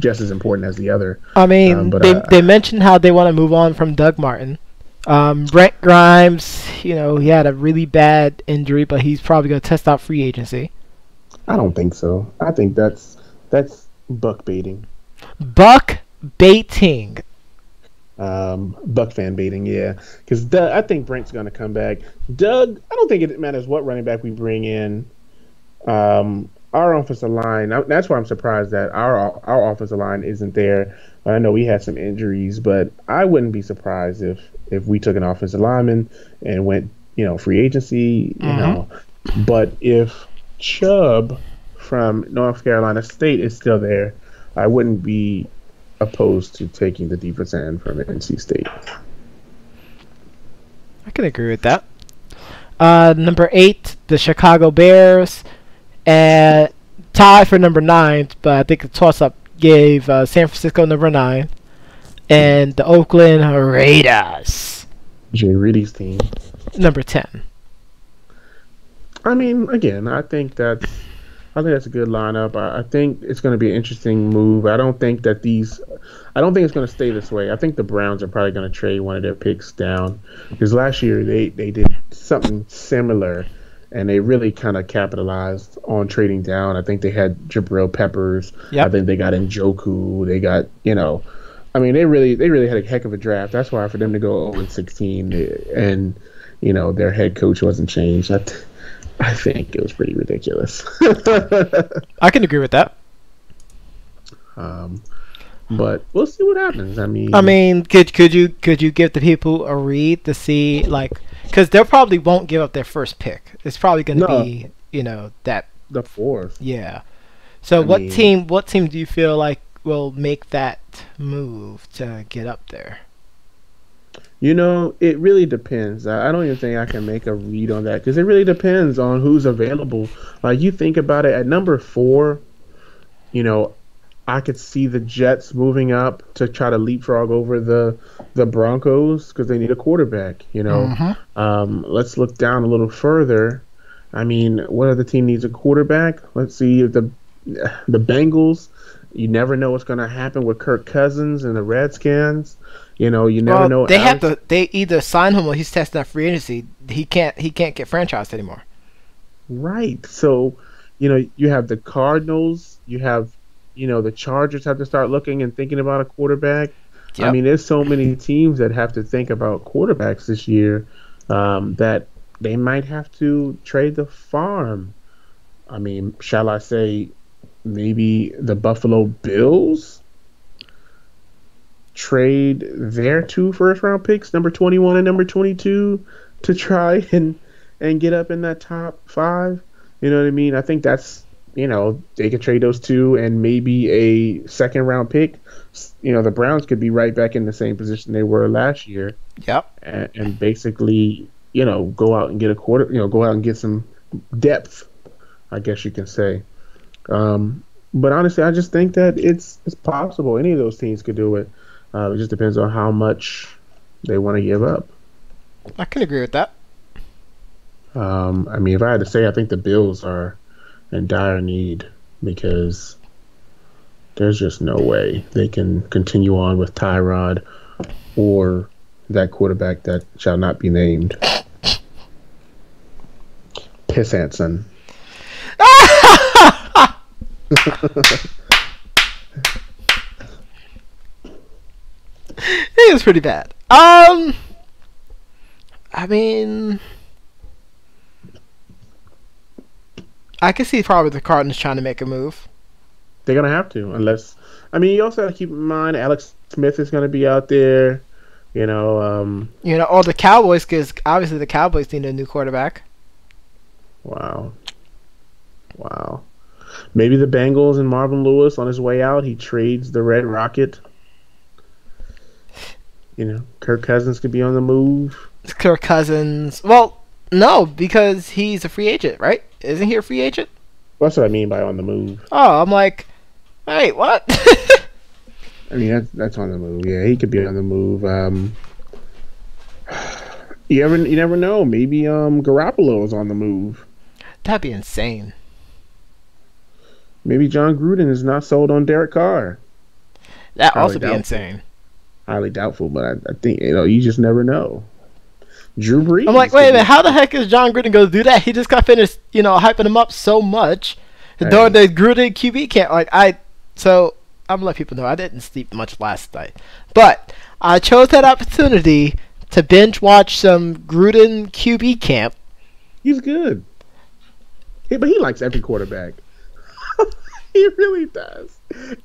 just as important as the other. I mean, they mentioned how they want to move on from Doug Martin. Brent Grimes, he had a really bad injury, but he's probably going to test out free agency. I don't think so. I think that's buck baiting. Buck baiting. Buck fan baiting, yeah. Because I think Brent's going to come back. Doug, I don't think it matters what running back we bring in. Our offensive line, that's why I'm surprised that our offensive line isn't there. I know we had some injuries, but I wouldn't be surprised if we took an offensive lineman and went, free agency, But if Chubb from North Carolina State is still there, I wouldn't be opposed to taking the defensive end from NC State. I can agree with that. Number 8, the Chicago Bears. Tied for number 9, but I think the toss-up gave San Francisco number 9. And the Oakland Raiders. Jay Reedy's team. Number 10. I mean, again, I think that's a good lineup. I think it's going to be an interesting move. I don't think it's going to stay this way. I think the Browns are probably going to trade one of their picks down because last year they did something similar, and they really kind of capitalized on trading down. I think they had Jabril Peppers. Yep. I think they got Njoku. They got I mean, they really had a heck of a draft. That's why for them to go 0-16 and their head coach wasn't changed. I think it was pretty ridiculous. I can agree with that. But we'll see what happens. I mean, could you give the people a read to see, like, because they probably won't give up their first pick. It's probably going to be that the fourth. Yeah. So what team do you feel like will make that move to get up there? It really depends. I don't even think I can make a read on that because it really depends on who's available. Like, you think about it, at number 4, I could see the Jets moving up to try to leapfrog over the Broncos because they need a quarterback. Let's look down a little further. I mean, what other team needs a quarterback? Let's see if the Bengals. You never know what's going to happen with Kirk Cousins and the Redskins. You never know. They either sign him or he's testing out free agency. He can't get franchised anymore. Right. So, you have the Cardinals. You have, the Chargers have to start looking and thinking about a quarterback. Yep. I mean, there's so many teams that have to think about quarterbacks this year that they might have to trade the farm. I mean, shall I say maybe the Buffalo Bills trade their 2 first-round picks, number 21 and number 22, to try and get up in that top 5. You know what I mean? I think that's, they could trade those 2 and maybe a second-round pick. The Browns could be right back in the same position they were last year. Yep. And basically, go out and get go out and get some depth, I guess you can say. But honestly, I just think that it's possible. Any of those teams could do it. It just depends on how much they want to give up. I can agree with that. I mean, if I had to say, I think the Bills are in dire need because there's just no way they can continue on with Tyrod or that quarterback that shall not be named. Piss Hansen. It was pretty bad. I mean, I can see probably the Cardinals trying to make a move. They're gonna have to, unless. I mean, you also have to keep in mind Alex Smith is gonna be out there. Or the Cowboys, because obviously the Cowboys need a new quarterback. Wow. Maybe the Bengals and Marvin Lewis on his way out, he trades the Red Rocket. Kirk Cousins could be on the move. Kirk Cousins. Well, no, because he's a free agent, right? Isn't he a free agent? That's what I mean by on the move. Oh, I'm like, hey, what? I mean, that's on the move. Yeah, he could be on the move. You never know. Maybe Garoppolo is on the move. That'd be insane. Maybe John Gruden is not sold on Derek Carr. That'd also be insane. Highly doubtful, but I think you just never know. Drew Brees. I'm like, wait a minute, how the heck is John Gruden going to do that? He just got finished, hyping him up so much during the Gruden QB camp. So I'm gonna let people know I didn't sleep much last night, but I chose that opportunity to binge watch some Gruden QB camp. He's good, but he likes every quarterback. He really does.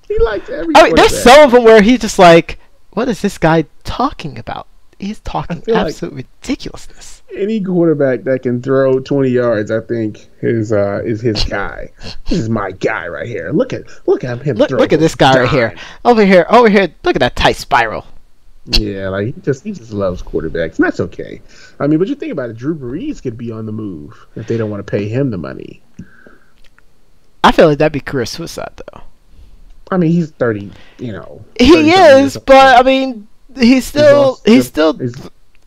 He likes every. I mean, there's some of them where he's just like, what is this guy talking about? He's talking absolute ridiculousness. Any quarterback that can throw 20 yards, I think, is his guy. This is my guy right here. Look at him. Look at this guy right here. Over here. Look at that tight spiral. Yeah, like he just loves quarterbacks, and that's okay. I mean, but you think about it, Drew Brees could be on the move if they don't want to pay him the money. I feel like that'd be career suicide, though. I mean, he's 30. You know, He 30-something years is, but I mean, he's still he's,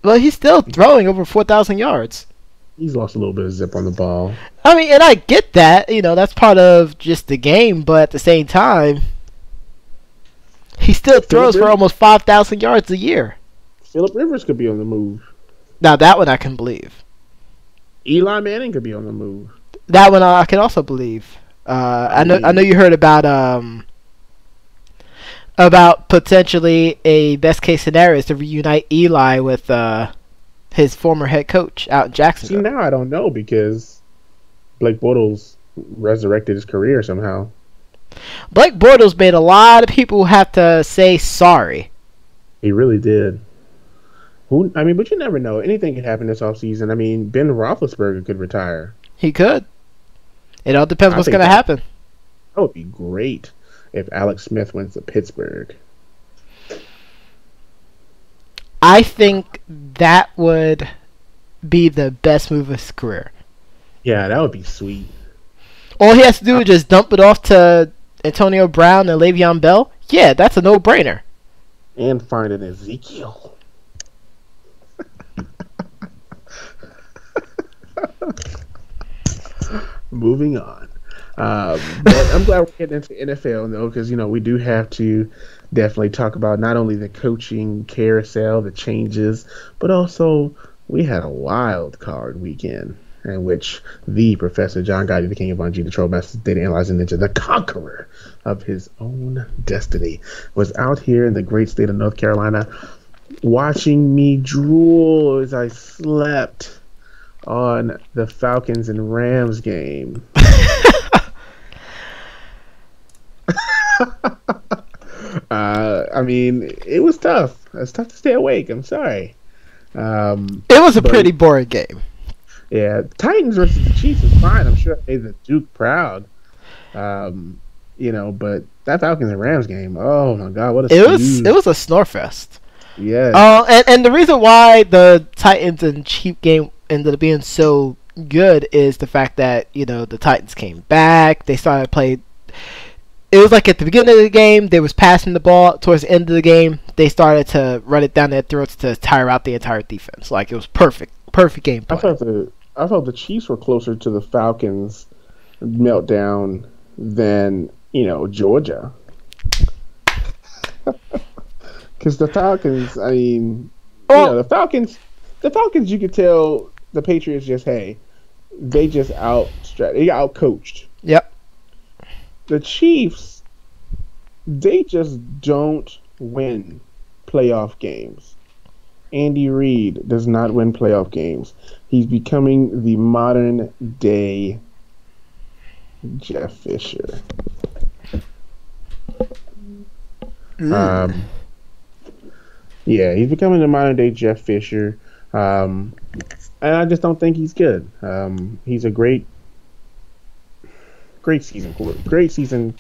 well, he's still throwing over 4,000 yards. he's lost a little bit of zip on the ball. I mean, and I get that, you know, that's part of just the game, but at the same time, he still throws for almost 5,000 yards a year. Phillip Rivers could be on the move. Now that one I can believe. Eli Manning could be on the move. That one I can also believe. I know you heard about potentially a best case scenario is to reunite Eli with his former head coach out in Jacksonville. See, now I don't know because Blake Bortles resurrected his career somehow. Blake Bortles made a lot of people have to say sorry. He really did. But you never know. Anything could happen this offseason. I mean, Ben Roethlisberger could retire. He could. It all depends what's going to happen. That would be great if Alex Smith went to Pittsburgh. I think that would be the best move of his career. Yeah, that would be sweet. All he has to do is just dump it off to Antonio Brown and Le'Veon Bell. Yeah, that's a no-brainer. And find an Ezekiel. Moving on. But I'm glad we're getting into NFL, though, because, we do have to definitely talk about not only the coaching carousel, the changes, but also we had a wild card weekend in which the Professor John Gotti, the King of Bungie, the Trollmaster Data Analyzer Ninja, the conqueror of his own destiny, was out here in the great state of North Carolina watching me drool as I slept on the Falcons and Rams game. It was tough. It's tough to stay awake. I'm sorry. It was a pretty boring game. Yeah, Titans versus the Chiefs was fine. I'm sure I made the Duke proud. But that Falcons and Rams game, oh my God, what a snooze. It was a snore fest. Yeah. And the reason why the Titans and Chiefs game ended up being so good is the fact that, the Titans came back. They started playing. It was like at the beginning of the game, they was passing the ball. Towards the end of the game, they started to run it down their throats to tire out the entire defense. Like, it was perfect game plan. I felt the Chiefs were closer to the Falcons' meltdown than, Georgia. Because the Falcons, the Falcons, you could tell the Patriots they just out coached. Yep. The Chiefs, they just don't win playoff games. Andy Reid does not win playoff games. He's becoming the modern day Jeff Fisher. He's becoming the modern day Jeff Fisher. And I just don't think he's good. He's a great season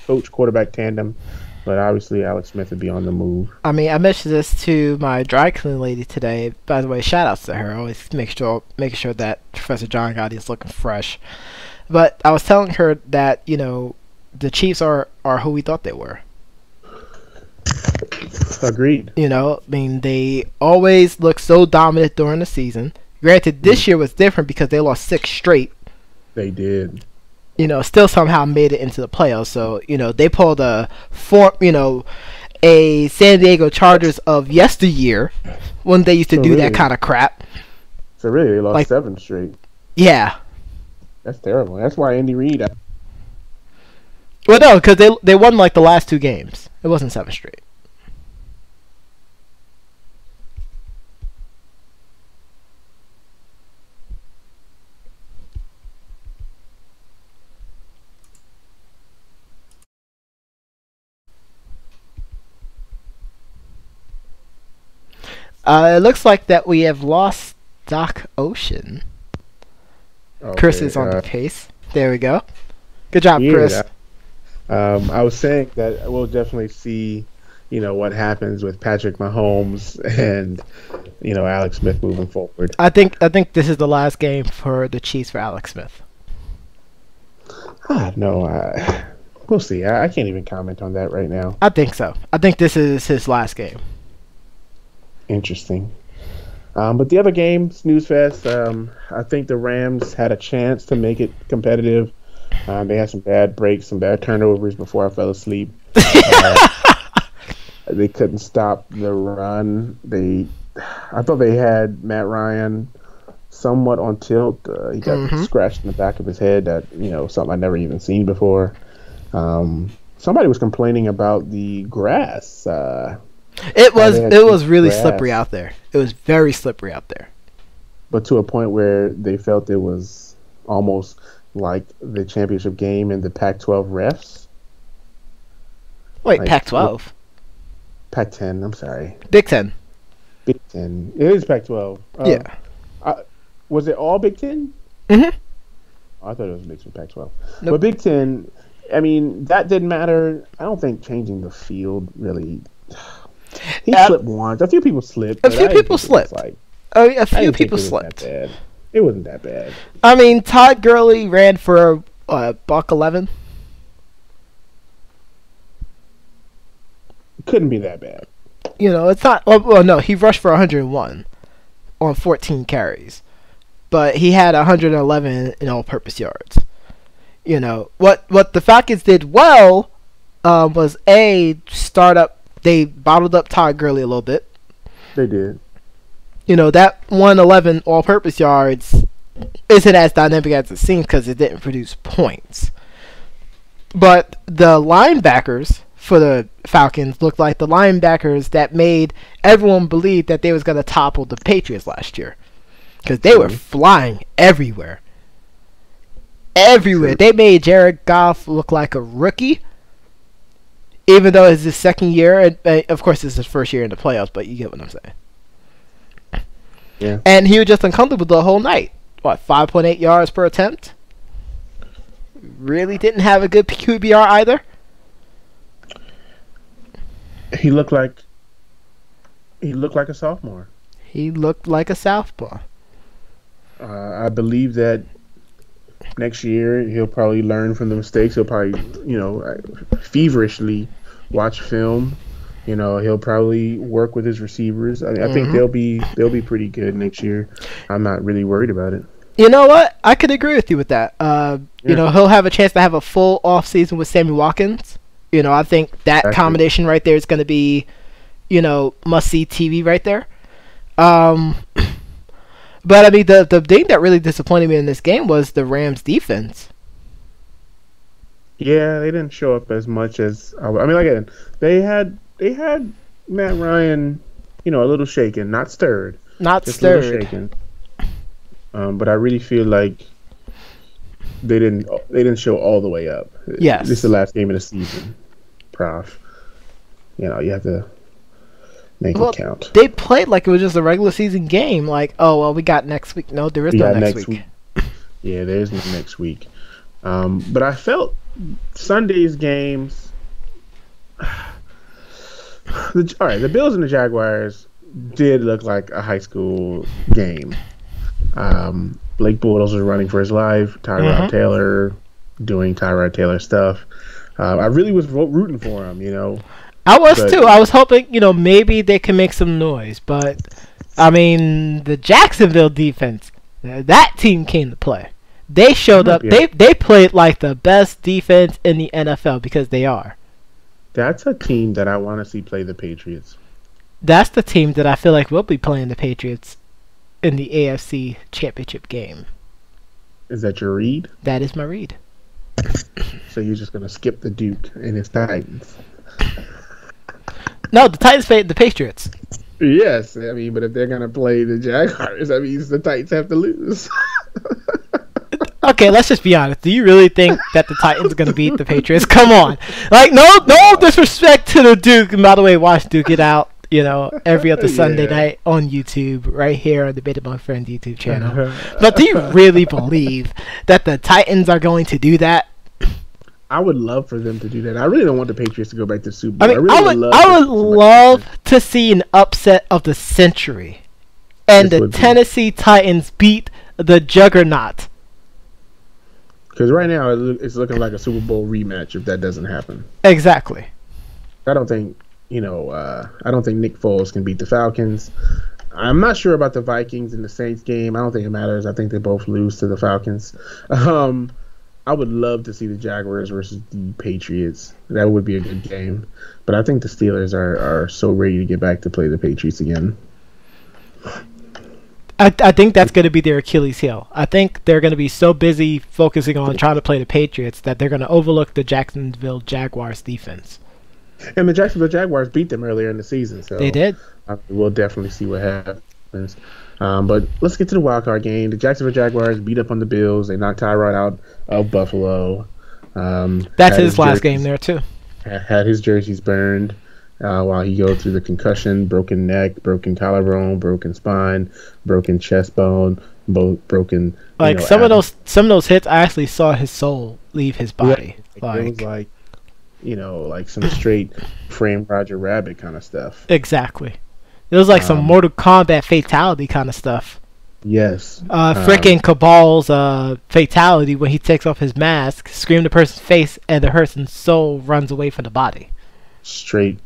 coach quarterback tandem, but obviously Alex Smith would be on the move. I mentioned this to my dry cleaning lady today. By the way, shout outs to her. Always making sure that Professor John Gotti is looking fresh. But I was telling her that the Chiefs are who we thought they were. Agreed. They always look so dominant during the season. Granted, this year was different because they lost 6 straight. They did. Still somehow made it into the playoffs. So, they pulled a San Diego Chargers of yesteryear when they used to do that kind of crap. So really, they lost 7 straight. Yeah. That's terrible. That's why Andy Reid. Well, no, because they won the last 2 games. It wasn't 7 straight. It looks like that we have lost Doc Ocean. Okay, Chris is on the case. There we go. Good job, Chris. I was saying that we'll definitely see, what happens with Patrick Mahomes and, Alex Smith moving forward. I think this is the last game for the Chiefs for Alex Smith. No, We'll see. I can't even comment on that right now. I think so. I think this is his last game. Interesting. But the other game, Snooze Fest, I think the Rams had a chance to make it competitive. They had some bad breaks, some bad turnovers before I fell asleep. They couldn't stop the run. I thought they had Matt Ryan somewhat on tilt. He got scratched in the back of his head. That something I'd never even seen before. Somebody was complaining about the grass. It was really slippery out there. It was very slippery out there. But to a point where they felt it was almost like the championship game in the Pac-12 refs. Wait, like, Pac-12? Pac-10, I'm sorry. Big Ten. Big Ten. It is Pac-12. Yeah. Was it all Big Ten? Mm-hmm. I thought it was mixed with Pac-12. Nope. But Big Ten, I mean, that didn't matter. I don't think changing the field really... He slipped once. A few people slipped. A few people slipped. A few people slipped. It wasn't that bad. I mean, Todd Gurley ran for $111. Couldn't be that bad. It's not. Well, no, he rushed for 101 on 14 carries, but he had 111 in all-purpose yards. What the Falcons did well was they bottled up Todd Gurley a little bit. They did. That 111 all-purpose yards isn't as dynamic as it seems because it didn't produce points. But the linebackers for the Falcons looked like the linebackers that made everyone believe that they was going to topple the Patriots last year. Because they were flying everywhere. Everywhere. They made Jared Goff look like a rookie. Even though it's his second year. And of course, it's his first year in the playoffs, but you get what I'm saying. Yeah. And he was just uncomfortable the whole night. 5.8 yards per attempt? Really didn't have a good QBR either. He looked like a sophomore. He looked like a southpaw. I believe that next year he'll probably learn from the mistakes. He'll probably, feverishly watch film. He'll probably work with his receivers. I think they'll be pretty good next year. I'm not really worried about it. You know what? I could agree with you with that. He'll have a chance to have a full off season with Sammy Watkins. I think that combination right there is going to be, must-see TV right there. But, I mean, the thing that really disappointed me in this game was the Rams' defense. Yeah, they didn't show up as much as... again, they had Matt Ryan, a little shaken, not stirred. Just a little shaken. But I really feel like they didn't show all the way up. Yes. This is the last game of the season, Prof. You have to make it count. They played like it was just a regular season game. Like, we got next week. No, there is no next week. Yeah, there is no next week. But I felt Sunday's games... the Bills and the Jaguars did look like a high school game. Blake Bortles was running for his life. Tyrod Taylor doing Tyrod Taylor stuff. I really was rooting for him, I was too. I was hoping, maybe they can make some noise. But, I mean, the Jacksonville defense, that team came to play. They showed up. Yeah. They played like the best defense in the NFL because they are. That's a team that I want to see play the Patriots. That's the team that I feel like will be playing the Patriots in the AFC Championship game. Is that your read? That is my read. So you're just going to skip the Duke and his Titans? No, the Titans played the Patriots. Yes, but if they're going to play the Jaguars, that means the Titans have to lose. Okay, let's just be honest. Do you really think that the Titans are going to beat the Patriots? Come on. Like, no disrespect to the Duke. And by the way, watch Duke It Out, every other Sunday night on YouTube, right here on the Beta Among Friends YouTube channel. But do you really believe that the Titans are going to do that? I would love for them to do that. I really don't want the Patriots to go back to the Super Bowl. I would love to see an upset of the century. And the Tennessee Titans beat the juggernaut. Because right now it's looking like a Super Bowl rematch if that doesn't happen. Exactly. I don't think I don't think Nick Foles can beat the Falcons. I'm not sure about the Vikings and the Saints game. I don't think it matters. I think they both lose to the Falcons. I would love to see the Jaguars versus the Patriots. That would be a good game. But I think the Steelers are so ready to get back to play the Patriots again. I think that's going to be their Achilles heel. I think they're going to be so busy focusing on trying to play the Patriots that they're going to overlook the Jacksonville Jaguars defense. And the Jacksonville Jaguars beat them earlier in the season. So they did. We'll definitely see what happens. But let's get to the wild card game. The Jacksonville Jaguars beat up on the Bills. They knocked Tyrod out of Buffalo. That's his last game there, too. Had his jerseys burned. While he goes through the concussion, broken neck, broken collarbone, broken spine, broken chest bone, both broken. Like some of those hits, I actually saw his soul leave his body. Yeah, it was like, like some straight frame Roger Rabbit kind of stuff. Exactly. It was like some Mortal Kombat fatality kind of stuff. Yes. Frickin' Cabal's fatality when he takes off his mask, scream the person's face, and the person's soul runs away from the body. Straight.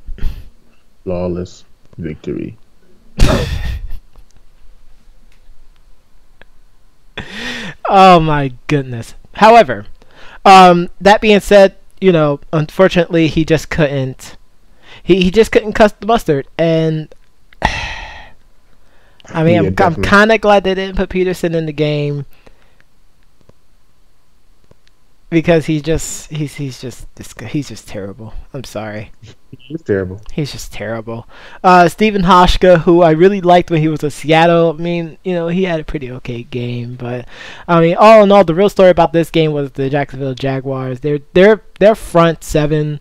Flawless victory. Oh my goodness. However, that being said, unfortunately he just couldn't cut the mustard, and I mean, I'm kind of glad they didn't put Peterson in the game, because he's just terrible. I'm sorry. He's terrible. He's just terrible. Stephen Hauschka, who I really liked when he was at Seattle. I mean, he had a pretty okay game, but I mean, all in all, the real story about this game was the Jacksonville Jaguars. Their front seven,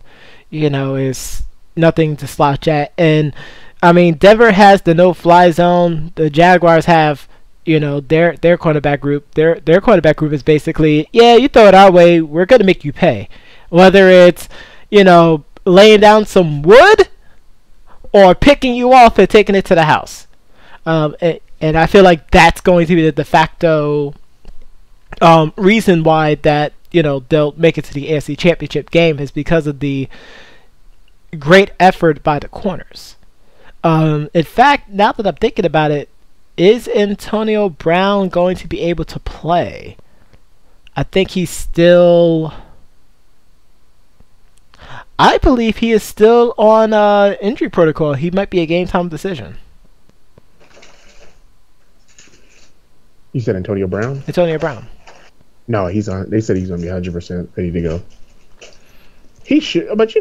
is nothing to slouch at. And I mean, Denver has the no-fly zone. The Jaguars have, their cornerback group. Their cornerback group is basically, yeah, you throw it our way, we're gonna make you pay. Whether it's, laying down some wood or picking you off and taking it to the house. And I feel like that's going to be the de facto reason why that, they'll make it to the AFC Championship game, is because of the great effort by the corners. In fact, now that I'm thinking about it, is Antonio Brown going to be able to play? I think he's still... I believe he is still on injury protocol. He might be a game-time decision. You said Antonio Brown? Antonio Brown. No, he's on. They said he's going to be 100% ready to go. He should, but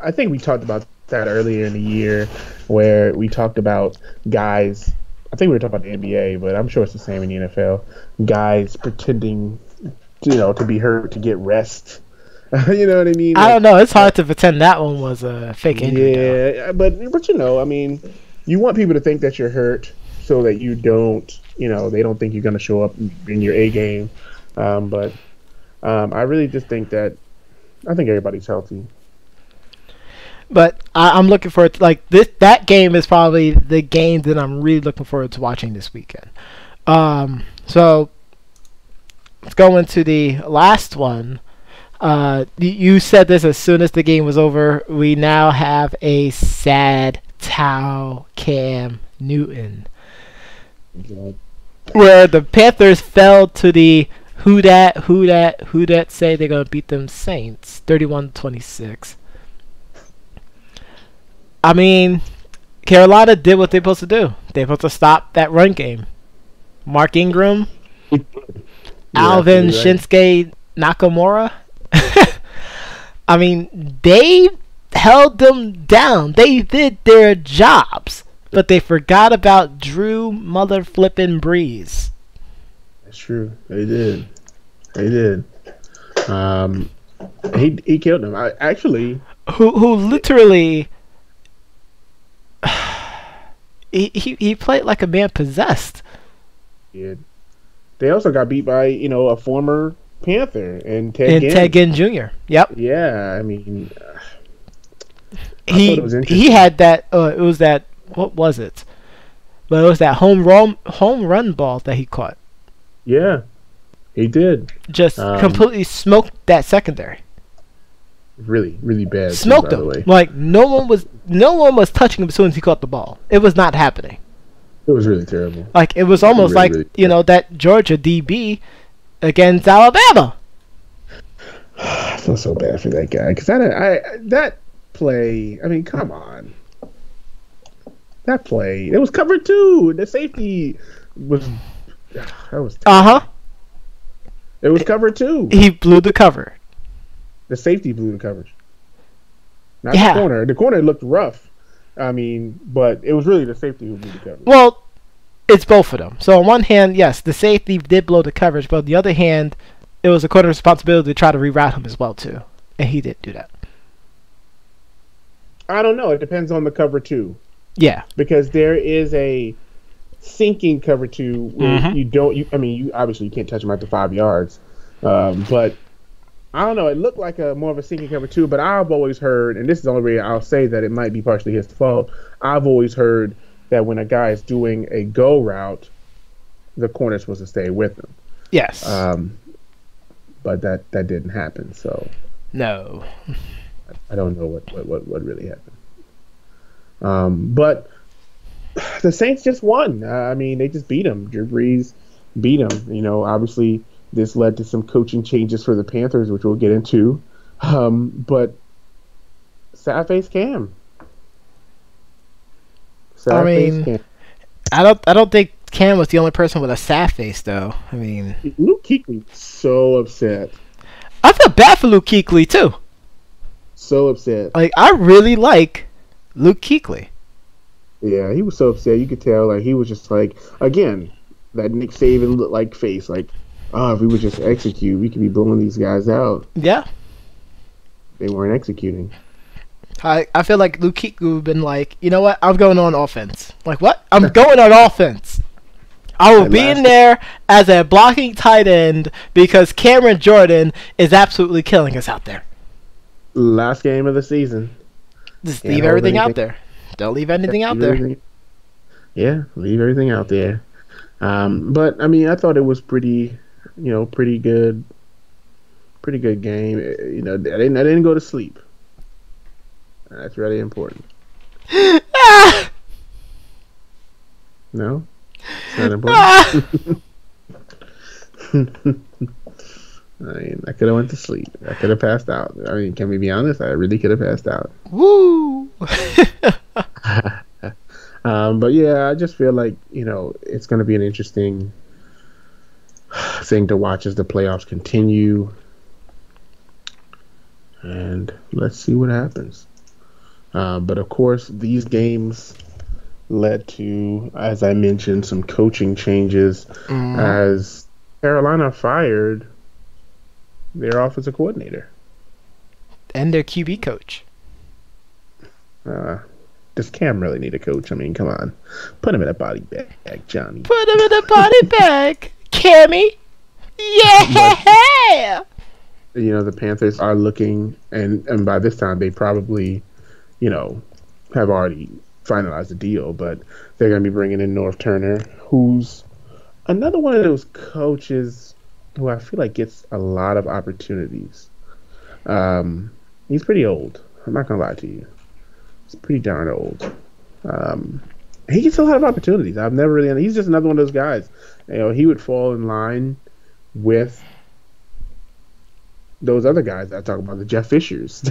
I think we talked about that earlier in the year, where we talked about guys. I think we were talking about the NBA, but I'm sure it's the same in the NFL. Guys pretending, to be hurt to get rest. You know what I mean? I don't know. It's hard to pretend that one was a fake injury. Yeah, but I mean, you want people to think that you're hurt so that you don't, they don't think you're going to show up in your A game. But I really just think that I think everybody's healthy. But I'm looking forward to, like, that game is probably the game that I'm really looking forward to watching this weekend. So let's go into the last one. You said this as soon as the game was over. We now have a sad towel Cam Newton. God. Where the Panthers fell to the who dat say they're going to beat them Saints 31-26. I mean, Carolina did what they're supposed to do. They're supposed to stop that run game. Mark Ingram, Alvin right. Shinsuke Nakamura. I mean, they held them down. They did their jobs, but they forgot about Drew Mother Flippin' Brees. That's true. They did. He killed him. Who literally he played like a man possessed. Yeah. They also got beat by a former Panther and Ted Ginn Jr. Yep. Yeah, I mean, he had that. It was that. What was it? But it was that home run ball that he caught. Yeah, He did. Just completely smoked that secondary. Really, really bad. Smoked him. Like no one was touching him as soon as he caught the ball. It was not happening. It was really terrible. Like it was almost really, like really that Georgia DB against Alabama. I feel so bad for that guy because that play. I mean, come on. That play. It was covered too. The safety was. That was. It was covered too. He blew the cover. The safety blew the coverage. Not the corner. The corner looked rough. I mean, but it was really the safety who blew the coverage. Well, it's both of them. So on one hand, yes, the safety did blow the coverage, but on the other hand, it was the corner's responsibility to try to reroute him as well too, and he didn't do that. I don't know. It depends on the cover two. Yeah, because there is a sinking cover two where you obviously you can't touch him at the 5 yards, but. I don't know. It looked like more of a sinking cover too, but I've always heard, and this is the only way I'll say that it might be partially his fault. I've always heard that when a guy is doing a go route, the corner's supposed to stay with him. Yes. But that didn't happen. So no. I don't know what really happened. But the Saints just won. I mean, they just beat them. Drew Brees beat them. You know, obviously. This led to some coaching changes for the Panthers, which we'll get into. But sad face Cam. Cam. I don't think Cam was the only person with a sad face, though. I mean, Luke Kuechly was so upset. I feel bad for Luke Kuechly too. So upset. Like I really like Luke Kuechly. Yeah, he was so upset. You could tell, like he was just like again that Nick Saban looked like face, like. Oh, if we would just execute, we could be blowing these guys out. Yeah. They weren't executing. I feel like Luke Kuechly would have been like, you know what? I'm going on offense. Like, what? I'm going on offense. I will be in there as a blocking tight end because Cameron Jordan is absolutely killing us out there. Last game of the season. Just leave everything out there. Don't leave anything out there. Yeah, leave everything out there. But, I mean, I thought it was pretty good game. You know, I didn't go to sleep. That's really important. No, it's not important. I mean, I could have went to sleep. I could have passed out. I mean, can we be honest? I really could have passed out. Woo! But yeah, I just feel like it's going to be an interesting thing to watch as the playoffs continue, and let's see what happens. But of course, these games led to, as I mentioned, some coaching changes as Carolina fired their offensive coordinator and their QB coach. Does Cam really need a coach? I mean, come on. Put him in a body bag, Johnny. Put him in a body bag, Cammy. Yeah! The Panthers are looking, and by this time they probably, have already finalized the deal, but they're going to be bringing in North Turner, who's another one of those coaches who I feel like gets a lot of opportunities. He's pretty old. I'm not going to lie to you. He's pretty darn old. He gets a lot of opportunities. I've never really. He's just another one of those guys. He would fall in line with those other guys that I talk about, the Jeff Fishers.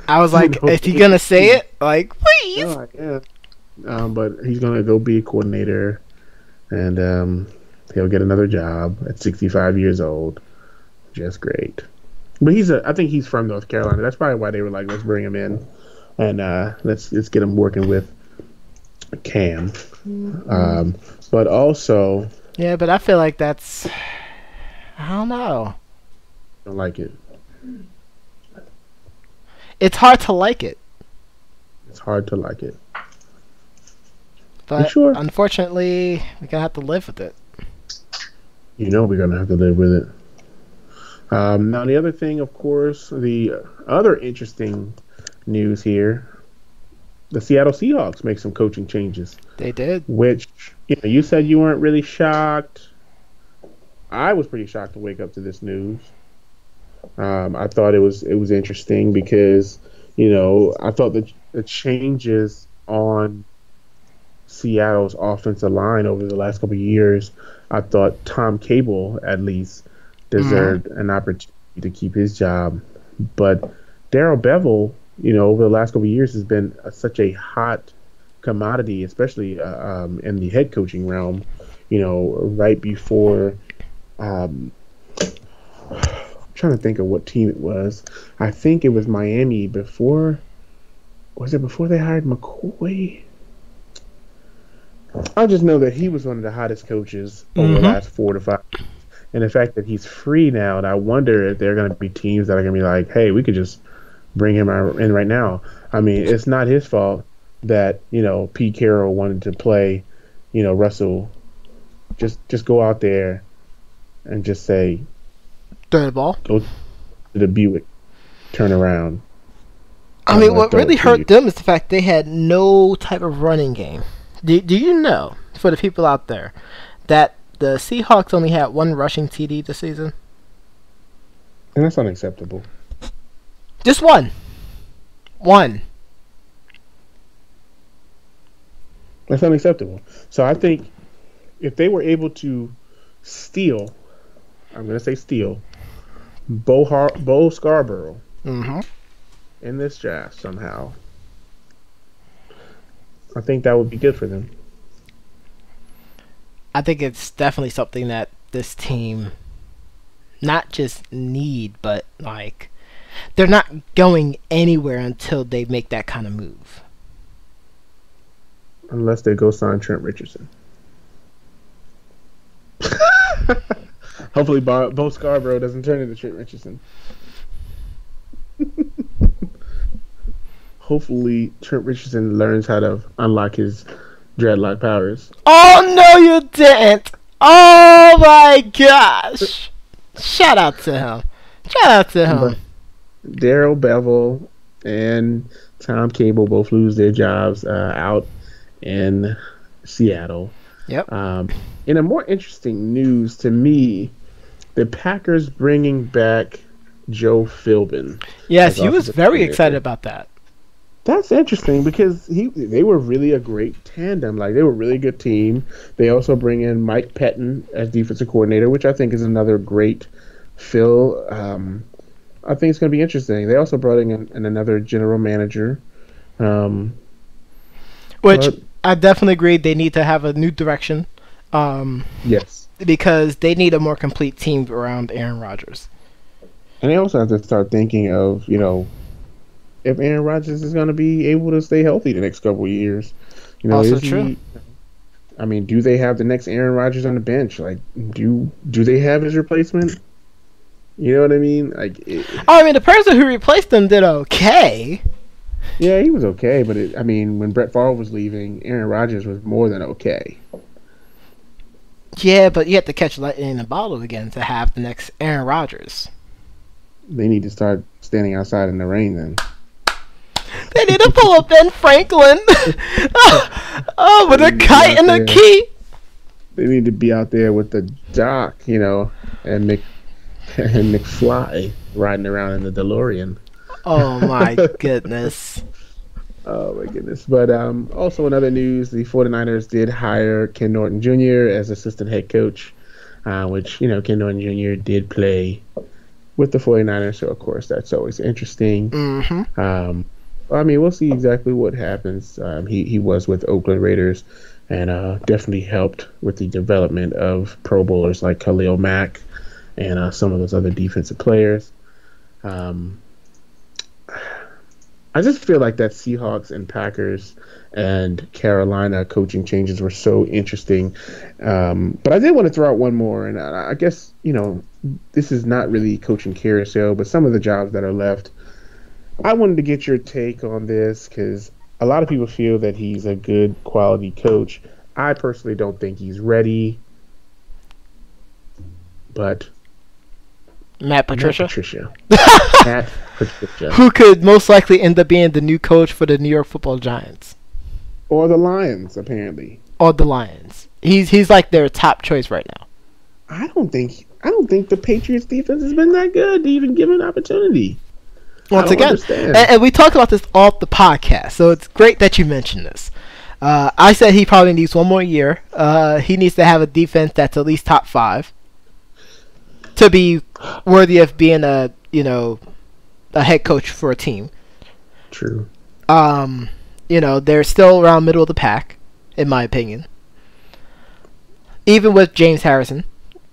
I was like, is he gonna say it? Like, please. Yeah. But he's gonna go be a coordinator, and he'll get another job at 65 years old. Just great. But I think he's from North Carolina. That's probably why they were like, let's bring him in. And let's get him working with Cam. But also... Yeah, but I feel like that's... I don't know. Don't like it. It's hard to like it. It's hard to like it. But unfortunately, we're going to have to live with it. We're going to have to live with it. Now, the other thing, of course, the other interesting news here, the Seattle Seahawks make some coaching changes. They did. Which, you said you weren't really shocked. I was pretty shocked to wake up to this news. I thought it was interesting because I thought that the changes on Seattle's offensive line over the last couple of years, I thought Tom Cable at least deserved an opportunity to keep his job, but Darrell Bevell, over the last couple of years has been such a hot commodity, especially in the head coaching realm. Right before. Trying to think of what team it was. I think it was Miami before. Was it before they hired McCoy? I just know that he was one of the hottest coaches over the last 4 to 5 years. And the fact that he's free now, and I wonder if there are going to be teams that are going to be like, hey, we could just bring him in right now. I mean, it's not his fault that, Pete Carroll wanted to play, Russell. Just go out there and just say, throw the ball. Go to the Buick, turn around. I mean, what really hurt them is the fact they had no type of running game. Do you know, for the people out there, that the Seahawks only had one rushing TD this season? And that's unacceptable. Just one. One. That's unacceptable. So I think if they were able to steal, I'm going to say steal, Bo Scarborough in this draft somehow, I think that would be good for them. I think it's definitely something that this team not just need, but like they're not going anywhere until they make that kind of move. Unless they go sign Trent Richardson. Hopefully Bo Scarborough doesn't turn into Trent Richardson. Hopefully Trent Richardson learns how to unlock his dreadlock powers. Oh, no, you didn't. Oh, my gosh. Shout out to him. Shout out to him. Darrell Bevell and Tom Cable both lose their jobs out in Seattle. Yep. In a more interesting news to me, the Packers bringing back Joe Philbin. Yes, he was very excited about that. That's interesting because they were really a great tandem. Like, they were a really good team. They also bring in Mike Pettin as defensive coordinator, which I think is another great fill. I think it's going to be interesting. They also brought in another general manager. Which I definitely agree they need to have a new direction. Yes. Because they need a more complete team around Aaron Rodgers. And they also have to start thinking of, if Aaron Rodgers is going to be able to stay healthy the next couple of years. Also true. I mean, do they have the next Aaron Rodgers on the bench? Like, do they have his replacement? You know what I mean? Like, the person who replaced him did okay. Yeah, he was okay, but when Brett Favre was leaving, Aaron Rodgers was more than okay. Yeah, but you have to catch lightning in a bottle again to have the next Aaron Rodgers. They need to start standing outside in the rain then. They need to pull up Ben Franklin. With a kite and a key. They need to be out there with the Doc, and McFly riding around in the DeLorean. Oh my goodness. Oh my goodness. But also in other news, the 49ers did hire Ken Norton Jr. as assistant head coach, which, Ken Norton Jr. did play with the 49ers, so of course that's always interesting. We'll see exactly what happens. He was with Oakland Raiders and definitely helped with the development of Pro Bowlers like Khalil Mack and some of those other defensive players. I just feel like that Seahawks and Packers and Carolina coaching changes were so interesting. But I did want to throw out one more, and I guess, this is not really coaching carousel, but some of the jobs that are left. I wanted to get your take on this because a lot of people feel that he's a good quality coach. I personally don't think he's ready. But Matt Patricia. Matt Patricia. Who could most likely end up being the new coach for the New York Football Giants. Or the Lions, apparently. Or the Lions. He's like their top choice right now. I don't think the Patriots defense has been that good to even give an opportunity. I Once don't again, understand. and we talked about this off the podcast, so it's great that you mentioned this. I said he probably needs one more year. He needs to have a defense that's at least top 5 to be worthy of being a head coach for a team. True. They're still around middle of the pack, in my opinion. Even with James Harrison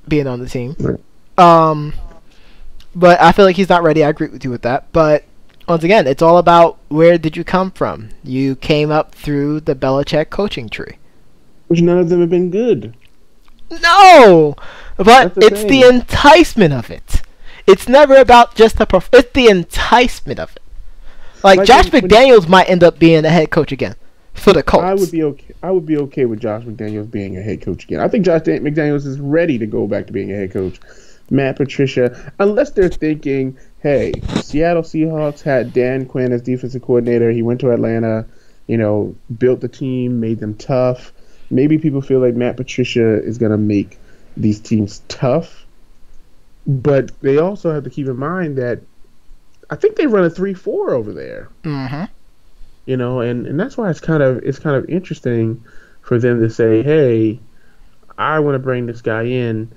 being on the team. Right. But I feel like he's not ready. I agree with you with that. But once again, it's all about where did you come from? You came up through the Belichick coaching tree. Which none of them have been good. No! But That's it's the enticement of it. It's never about just it's the enticement of it. Like Josh McDaniels might end up being a head coach again for the Colts. I would be okay with Josh McDaniels being a head coach again. I think Josh McDaniels is ready to go back to being a head coach. Matt Patricia, unless they're thinking, hey, Seattle Seahawks had Dan Quinn as defensive coordinator. He went to Atlanta, built the team, made them tough. Maybe people feel like Matt Patricia is going to make these teams tough. But they also have to keep in mind that I think they run a 3-4 over there. Mm-hmm. And that's why it's kind of interesting for them to say, hey, I want to bring this guy in.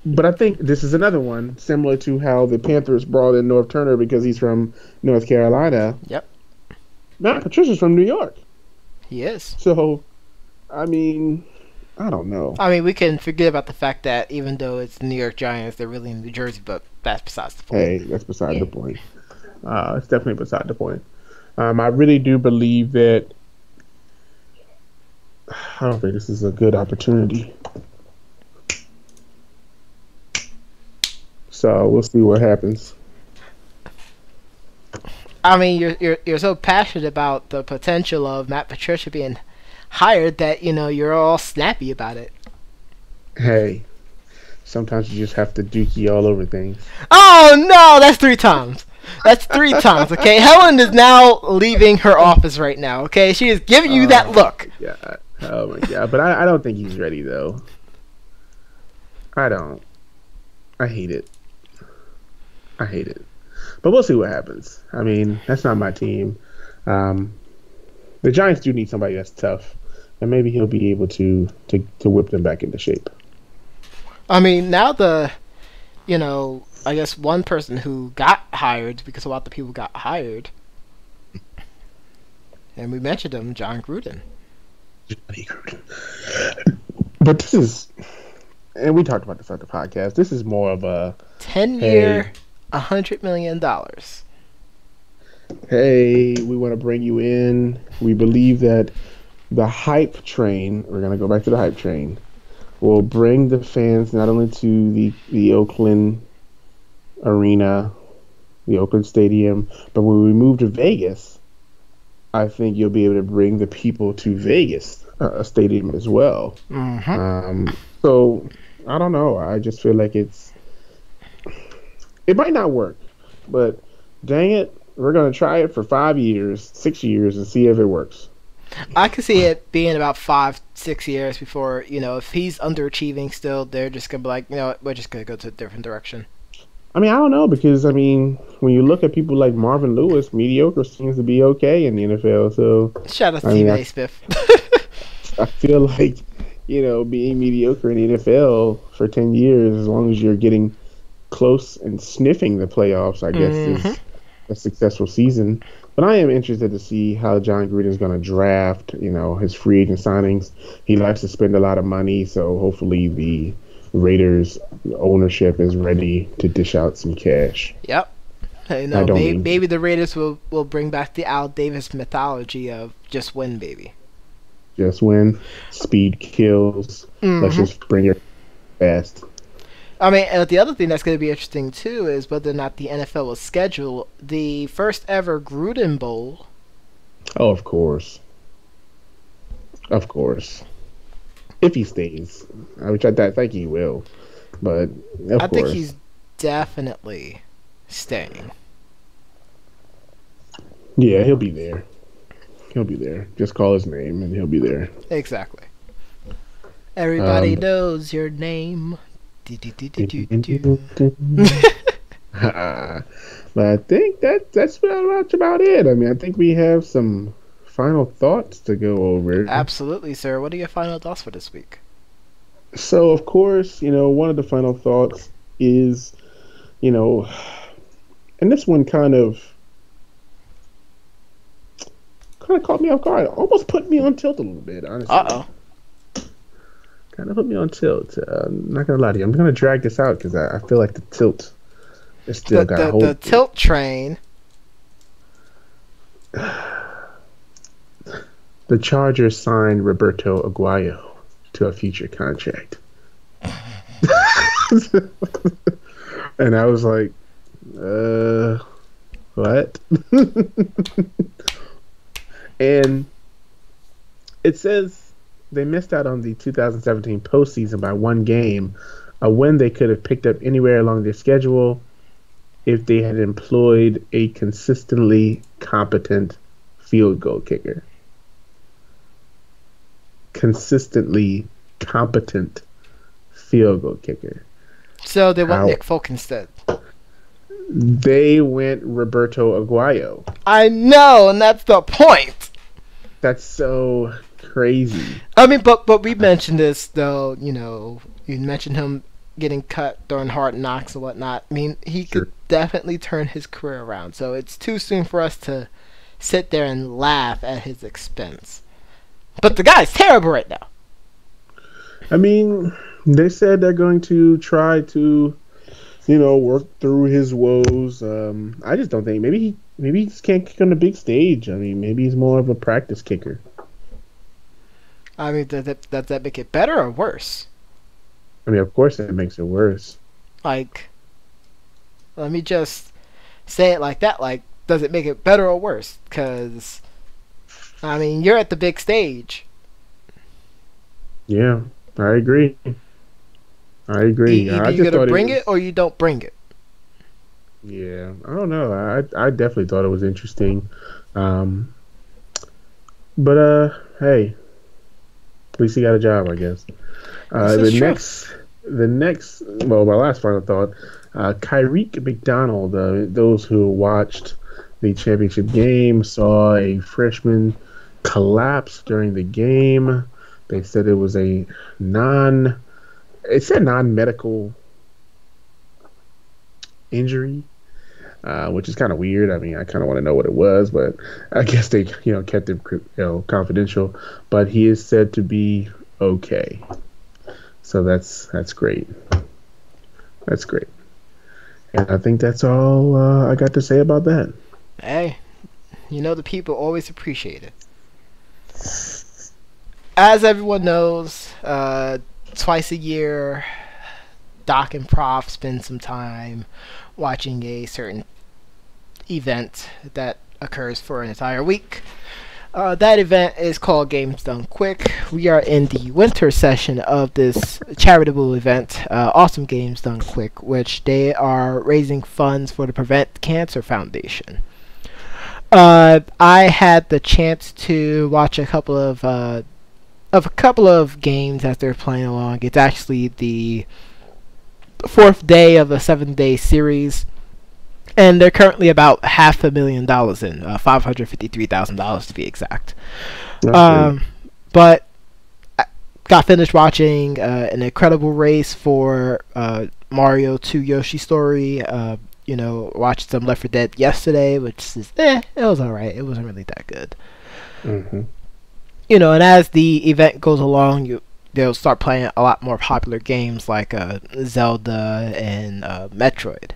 But I think this is another one similar to how the Panthers brought in North Turner because he's from North Carolina. Yep. Matt Patricia's from New York. He is. So, I don't know. We can forget about the fact that even though it's the New York Giants, they're really in New Jersey, but that's besides the point. Hey, that's beside the point. It's definitely beside the point. I really do believe that I don't think this is a good opportunity. So we'll see what happens. You're so passionate about the potential of Matt Patricia being hired that you're all snappy about it. Hey, sometimes you just have to dookie all over things. Oh no, that's 3 times. That's 3 times. Okay, Helen is now leaving her office right now. Okay, she is giving you that look. Yeah. Oh my god. But I don't think he's ready though. I don't. I hate it. But we'll see what happens. That's not my team. The Giants do need somebody that's tough, and maybe he'll be able to whip them back into shape. Now I guess one person who got hired because a lot of the people got hired, and we mentioned him, John Gruden. But this is, and we talked about this on the podcast. This is more of a 10-year, $100 million. Hey, we want to bring you in. We believe that the hype train, we're going to go back to the hype train, will bring the fans not only to the Oakland Arena, the Oakland Stadium, but when we move to Vegas, I think you'll be able to bring the people to Vegas stadium as well. Mm-hmm. So, I don't know. I just feel like it might not work, but dang it, we're going to try it for 5 years, 6 years, and see if it works. I could see it being about 5-6 years before, if he's underachieving still, they're just going to be like, we're just going to go to a different direction. I don't know, because, when you look at people like Marvin Lewis, mediocre seems to be okay in the NFL, so... Shout out to Stephen A. Smith. I feel like, being mediocre in the NFL for 10 years, as long as you're getting close and sniffing the playoffs, I guess, is a successful season. But I am interested to see how John Gruden is going to draft, his free agent signings. He likes to spend a lot of money, so hopefully the Raiders ownership is ready to dish out some cash. Yep. Maybe the Raiders will bring back the Al Davis mythology of just win, baby. Just win. Speed kills. Let's just bring it fast. The other thing that's going to be interesting, too, is whether or not the NFL will schedule the first ever Gruden Bowl. Oh, of course. Of course. If he stays. Which I think he will. But, of course. I think he's definitely staying. Yeah, he'll be there. Just call his name, and he'll be there. Exactly. Everybody knows your name. Do-do-do-do-do-do. But I think that's pretty much about it. I mean, I think we have some final thoughts to go over. Absolutely, sir. What are your final thoughts for this week? So, of course, one of the final thoughts is, and this one kind of caught me off guard. Almost put me on tilt a little bit, honestly. Uh-oh. Kind of put me on tilt. I'm not going to lie to you. I'm going to drag this out because I feel like the tilt is still got hold. The tilt train. The Chargers signed Roberto Aguayo to a future contract. And I was like, what? And it says they missed out on the 2017 postseason by one game, a win they could have picked up anywhere along their schedule if they had employed a consistently competent field goal kicker. Consistently competent field goal kicker. So they went Nick Folk instead. They went Roberto Aguayo. I know, and that's the point. That's so crazy. I mean, but we mentioned this though. You mentioned him getting cut during Hard Knocks and whatnot. I mean, he could definitely turn his career around. So it's too soon for us to sit there and laugh at his expense. But the guy's terrible right now. I mean, they said they're going to try to, work through his woes. I just don't think maybe he just can't kick on the big stage. I mean, maybe he's more of a practice kicker. I mean, does that make it better or worse? I mean, of course it makes it worse. Like, let me just say it like that. Like, does it make it better or worse? Because, I mean, you're at the big stage. Yeah, I agree. Either you're going to bring it or you don't bring it. Yeah, I don't know. I definitely thought it was interesting. But hey, at least he got a job, I guess. My last final thought, Kyreek McDonald, those who watched the championship game saw a freshman collapse during the game. They said it was a non-medical injury, which is kind of weird. I mean, I kind of want to know what it was, but I guess they, kept it, confidential. But he is said to be okay, so that's great. That's great, and I think that's all I got to say about that. Hey, the people always appreciate it. As everyone knows, twice a year, Doc and Prof spend some time watching a certain event that occurs for an entire week. That event is called Games Done Quick. We are in the winter session of this charitable event, Awesome Games Done Quick, which they are raising funds for the Prevent Cancer Foundation. I had the chance to watch a couple of games as they're playing along. It's actually the 4th day of a 7-day series, and they're currently about $500,000 in, $553,000 to be exact. But I got finished watching an incredible race for Mario 2 Yoshi Story. Watched some Left 4 Dead yesterday, which is it was alright. It wasn't really that good. Mm-hmm. And as the event goes along, they'll start playing a lot more popular games like Zelda and Metroid.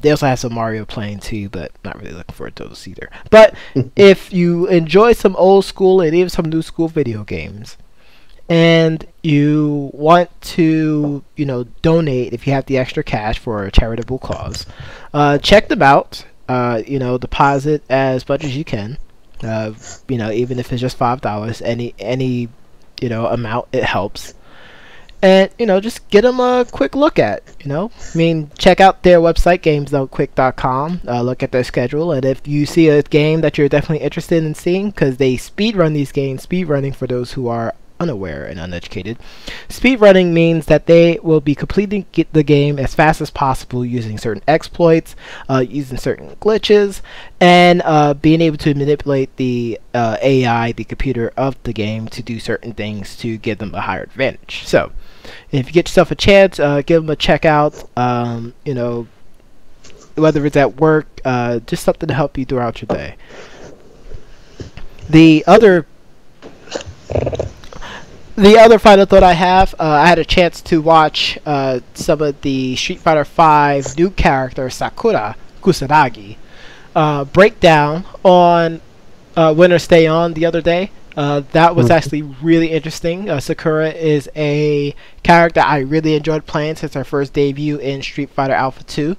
They also have some Mario playing too, but not really looking forward to those either. But if you enjoy some old school and even some new school video games, and you want to, donate if you have the extra cash for a charitable cause, check them out. Deposit as much as you can. Even if it's just $5, any amount, it helps. And just get them a quick look at. Check out their website, gamesdonequick.com. Look at their schedule, and if you see a game that you're definitely interested in seeing, because they speedrun these games. Speedrunning, for those who are unaware and uneducated, speedrunning means that they will be completing the game as fast as possible using certain exploits, using certain glitches, and being able to manipulate the AI, the computer of the game, to do certain things to give them a higher advantage. So, if you get yourself a chance, give them a check out. Whether it's at work, just something to help you throughout your day. The other final thought I have, I had a chance to watch some of the Street Fighter V new character Sakura Kusanagi breakdown on Winner Stay On the other day. That was actually really interesting. Sakura is a character I really enjoyed playing since her first debut in Street Fighter Alpha 2.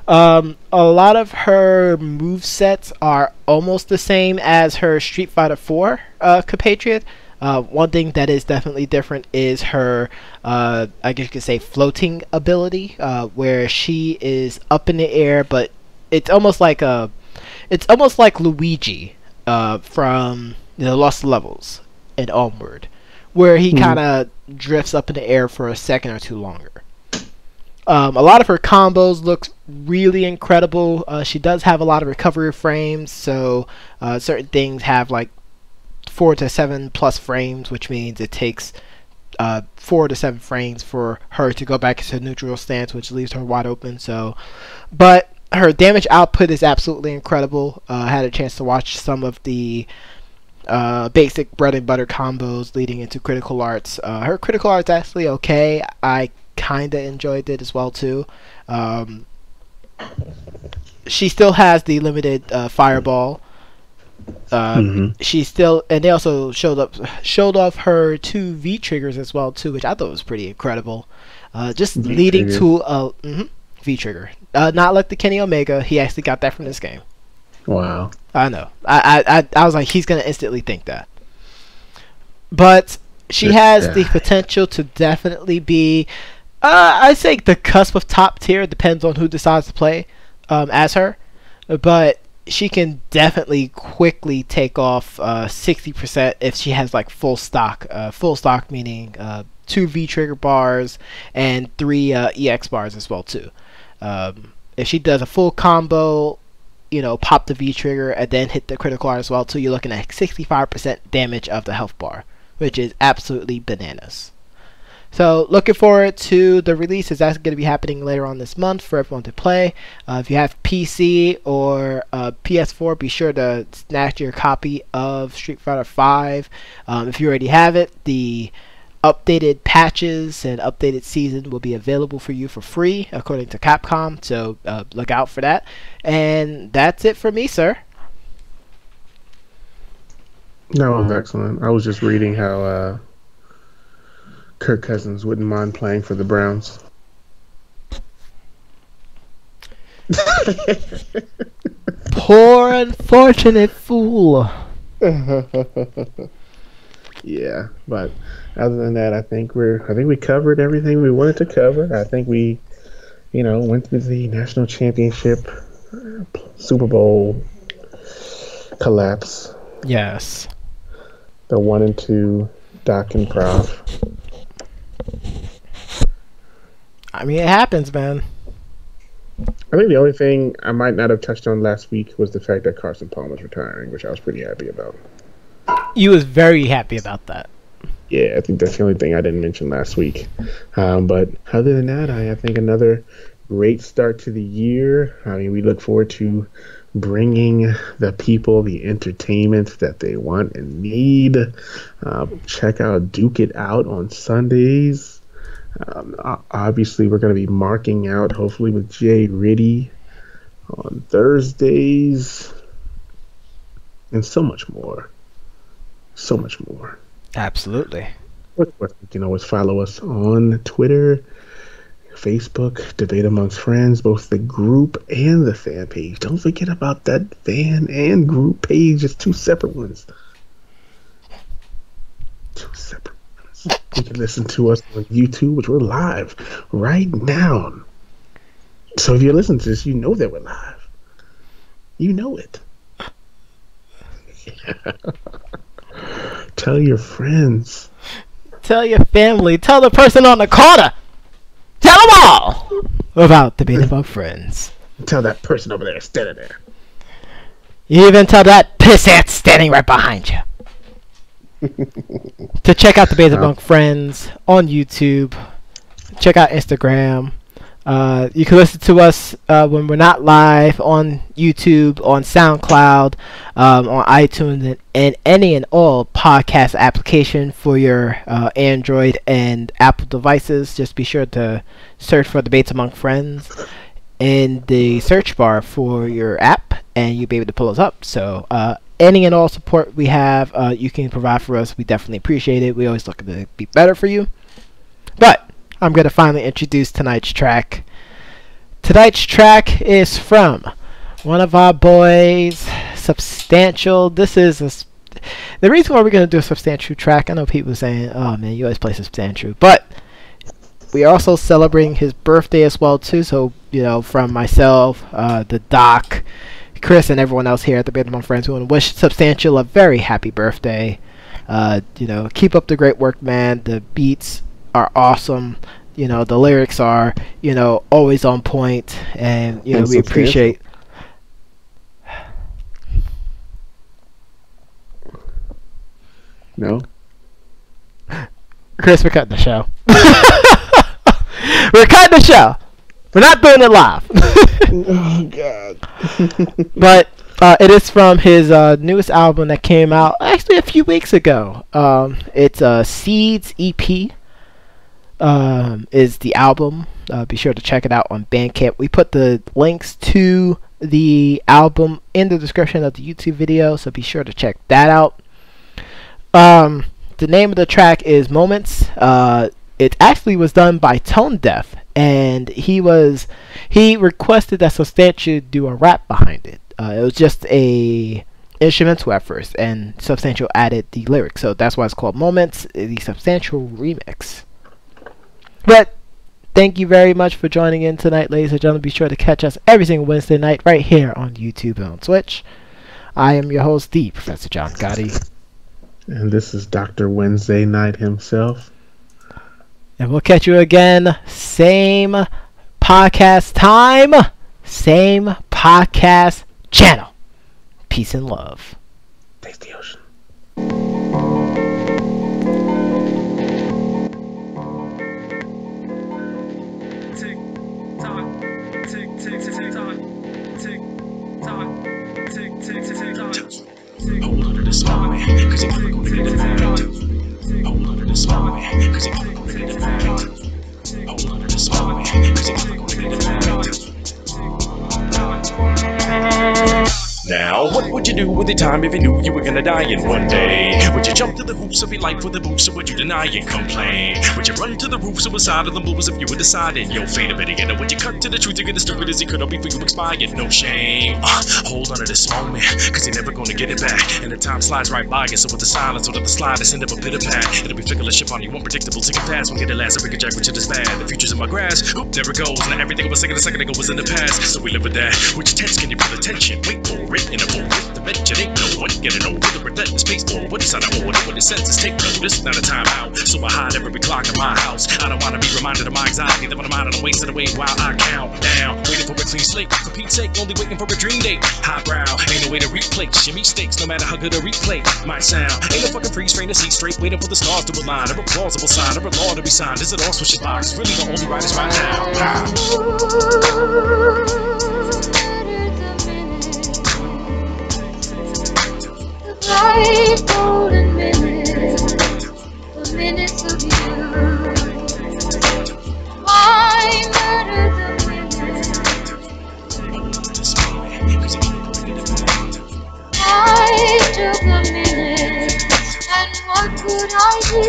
A lot of her movesets are almost the same as her Street Fighter 4 compatriot. One thing that is definitely different is her, I guess you could say, floating ability, where she is up in the air, but it's almost like Luigi from Lost Levels and Onward, where he kind of drifts up in the air for a second or two longer. A lot of her combos look really incredible. She does have a lot of recovery frames, so certain things have like 4 to 7 plus frames, which means it takes 4 to 7 frames for her to go back into neutral stance, which leaves her wide open. But her damage output is absolutely incredible. I had a chance to watch some of the basic bread and butter combos leading into critical arts. Her critical arts actually okay. I kinda enjoyed it as well too. She still has the limited fireball. She still, and they also showed off her 2 V triggers as well too, which I thought was pretty incredible. Just leading to a V trigger, not like the Kenny Omega. He actually got that from this game. Wow. I know. I was like, he's gonna instantly think that. But she has the potential to definitely be, I'd say, the cusp of top tier. Depends on who decides to play as her, but she can definitely quickly take off 60% if she has like full stock. Full stock meaning 2 V trigger bars and 3 EX bars as well too. If she does a full combo, pop the V trigger and then hit the critical art as well too, you're looking at 65% damage of the health bar, which is absolutely bananas. So looking forward to the releases. That's going to be happening later on this month for everyone to play. If you have PC or PS4, be sure to snatch your copy of Street Fighter V. If you already have it, the updated patches and updated season will be available for you for free, according to Capcom. So look out for that. And that's it for me, sir. That was excellent. I was just reading how Kirk Cousins wouldn't mind playing for the Browns. Poor unfortunate fool. Yeah, but other than that, I think we covered everything we wanted to cover. I think we, went through the national championship, Super Bowl collapse. Yes. The 1 and 2 Doc and Prof. I mean, it happens, man. I think the only thing I might not have touched on last week was the fact that Carson Palmer's retiring, which I was pretty happy about. You was very happy about that. Yeah, I think that's the only thing I didn't mention last week. But other than that, I think another great start to the year. I mean, we look forward to bringing the people the entertainment that they want and need. Check out Duke It Out on Sundays. Obviously, we're going to be marking out, hopefully, with Jay Riddy on Thursdays. And so much more. So much more. Absolutely. Of course, you can always follow us on Twitter, Facebook, Debate Amongst Friends, both the group and the fan page. Don't forget about that fan and group page. It's 2 separate ones. 2 separate ones. You can listen to us on YouTube, which we're live right now. So if you listen to this, you know that we're live. You know it. Tell your friends. Tell your family. Tell the person on the corner. Tell them all about the Beta Bug Friends. Tell that person over there standing there. You even tell that pissant standing right behind you. To check out the Beta Bug Friends on YouTube. Check out Instagram. You can listen to us when we're not live on YouTube, on SoundCloud, on iTunes, and any and all podcast application for your Android and Apple devices. Just be sure to search for the Bates Among Friends in the search bar for your app, and you'll be able to pull us up. So any and all support we have, you can provide for us. We definitely appreciate it. We always look to be better for you. But I'm going to finally introduce tonight's track. Tonight's track is from one of our boys, Substantial. This is the reason why we're going to do a Substantial track. I know people are saying, oh man, you always play Substantial. But we are also celebrating his birthday as well too. So, you know, from myself, the Doc, Chris, and everyone else here at the Beta Among Friends, we want to wish Substantial a very happy birthday. You know, keep up the great work, man. The beats are awesome. You know, the lyrics are, you know, always on point, and you know, we appreciate. No. Chris, we're cutting the show. We're cutting the show. We're not doing it live. Oh God. But it is from his newest album that came out actually a few weeks ago. It's Seeds EP. Is the album. Be sure to check it out on Bandcamp. We put the links to the album in the description of the YouTube video, so be sure to check that out. The name of the track is Moments. It actually was done by Tone Deaf, and he requested that Substantial do a rap behind it. It was just a instrumental at first, and Substantial added the lyrics, so that's why it's called Moments, the Substantial remix. But thank you very much for joining in tonight, ladies and gentlemen. Be sure to catch us every single Wednesday night right here on YouTube and on Twitch. I am your host, the Professor John Gotti. And this is Dr. Wednesday Night himself. And we'll catch you again, same podcast time, same podcast channel. Peace and love. Taste the ocean. Hold on to this moment, cause you're never gonna get it back. Hold on to this moment, cause you're never gonna get it back. Hold on to this moment, cause you're never gonna get it back. Now, what would you do with your time if you knew you were gonna die in one day? Would you jump to the hoops of your life with a boost, or would you deny and complain? Would you run to the roof suicide of the moves if you were deciding your fate of it again? Or would you cut to the truth to get as stupid as you could, or before you expired? No shame. Hold on to this moment, cause you're never gonna get it back. And the time slides right by you, so with the silence or the slightest end of a pitter-pat, it'll be flickerless ship on you, unpredictable, ticking fast. Won't get it last, a bigger jack, which is bad. The future's in my grass, oop, there it goes. Now everything was a second ago was in the past, so we live with that. Which tense can you put attention? Wait for it in a moment. The mention ain't no one getting over the relentless pace forward. It's out of order when the senses take notice. Not a time out, so I hide every clock in my house. I don't wanna be reminded of my anxiety, that when I'm out of the waste of the way while I count down. Waiting for a clean slate, for Pete's sake, only waiting for a dream date. Highbrow, ain't no way to replace your mistakes, no matter how good a replay might sound. Ain't no fucking freeze train to see straight, waiting for the stars to align, or a plausible sign, or a law to be signed. Is it all switches box? Really the only right is right now. Five golden minutes, the minutes of you. Why murder the minutes? I took the minutes, and what could I do?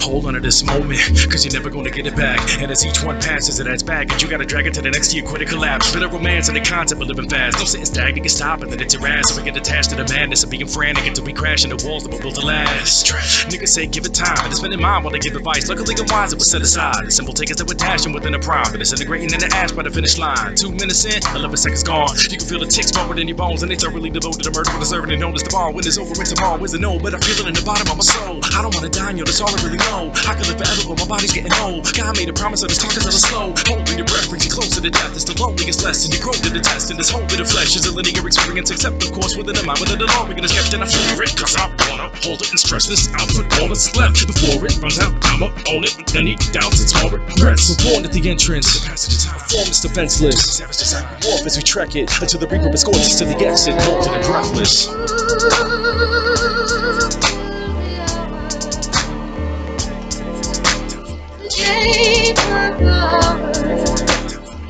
Hold on to this moment, cause you're never gonna get it back. And as each one passes, it adds back, and you gotta drag it to the next year, quit a collapse. Bit of romance and the concept of living fast. Don't sit and stagnant, get stopped, and then it's your ass. So we get attached to the madness of being frantic until we crash into walls that were built to last. Niggas say give it time, and it's been in mind while they give advice. Luckily, I'm wise, it was set aside. The simple takers that were dashing within a prime, but disintegrating in the ash by the finish line. 2 minutes in, 11 seconds gone. You can feel the ticks forward in your bones, and they thoroughly devoted to murder for deserving and notice the bar. When it's over, it's tomorrow, is the no, but I feel it in the bottom of my soul. I don't wanna die, yo, that's all I really know. I could live forever, but my body's getting old. God made a promise of this talk until it's slow. Holding your breath brings you closer to death. It's the loneliest lesson. You grow to the test, and this whole bit of flesh is a linear experience, except of course within the mind, within the law. We're gonna kept and I feel it, cause I wanna hold it and stress this out. Put all that's left before it runs out. I'ma own it with any doubts and small regrets. We're born at the entrance. The passage of time. Form is defenseless. Warp as we trek it until the reaper escorts us to the exit. Molten and breathless.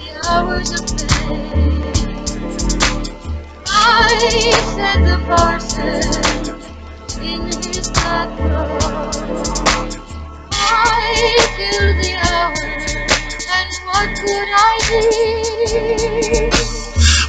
The hours of pain. I said the parson in his bathrobe. I filled the hours, and what could I do?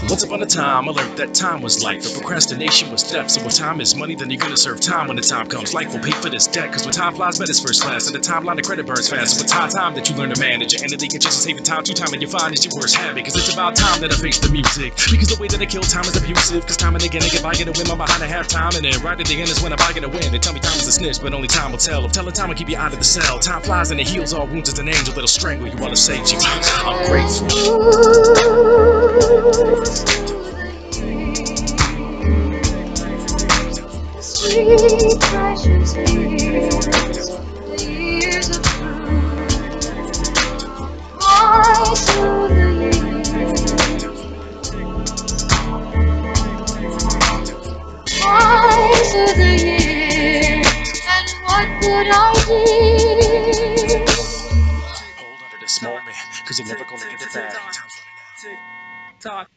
Once upon a time, I learned that time was life, but procrastination was death. So if time is money, then you're gonna serve time when the time comes. Life will pay for this debt, cause when time flies, bet it's first class. And the timeline, the credit burns fast. So it's high time that you learn to manage your energy. Get just saving time, 2 time, and you find it's your worst habit. Cause it's about time that I face the music. Because the way that I kill time is abusive. Cause time and again, I get by, get a win, I'm behind a halftime. And then right at the end is when I'm by, get a win. They tell me time is a snitch, but only time will tell. I'm telling time will keep you out of the cell. Time flies and it heals all wounds as an angel that'll strangle you while it saves you. I'm grateful. Sweet precious years, the years of truth. Why so the years? Why so the years? And what could I do? Hold on to this moment, cause you're never gonna get it back. Tick tock.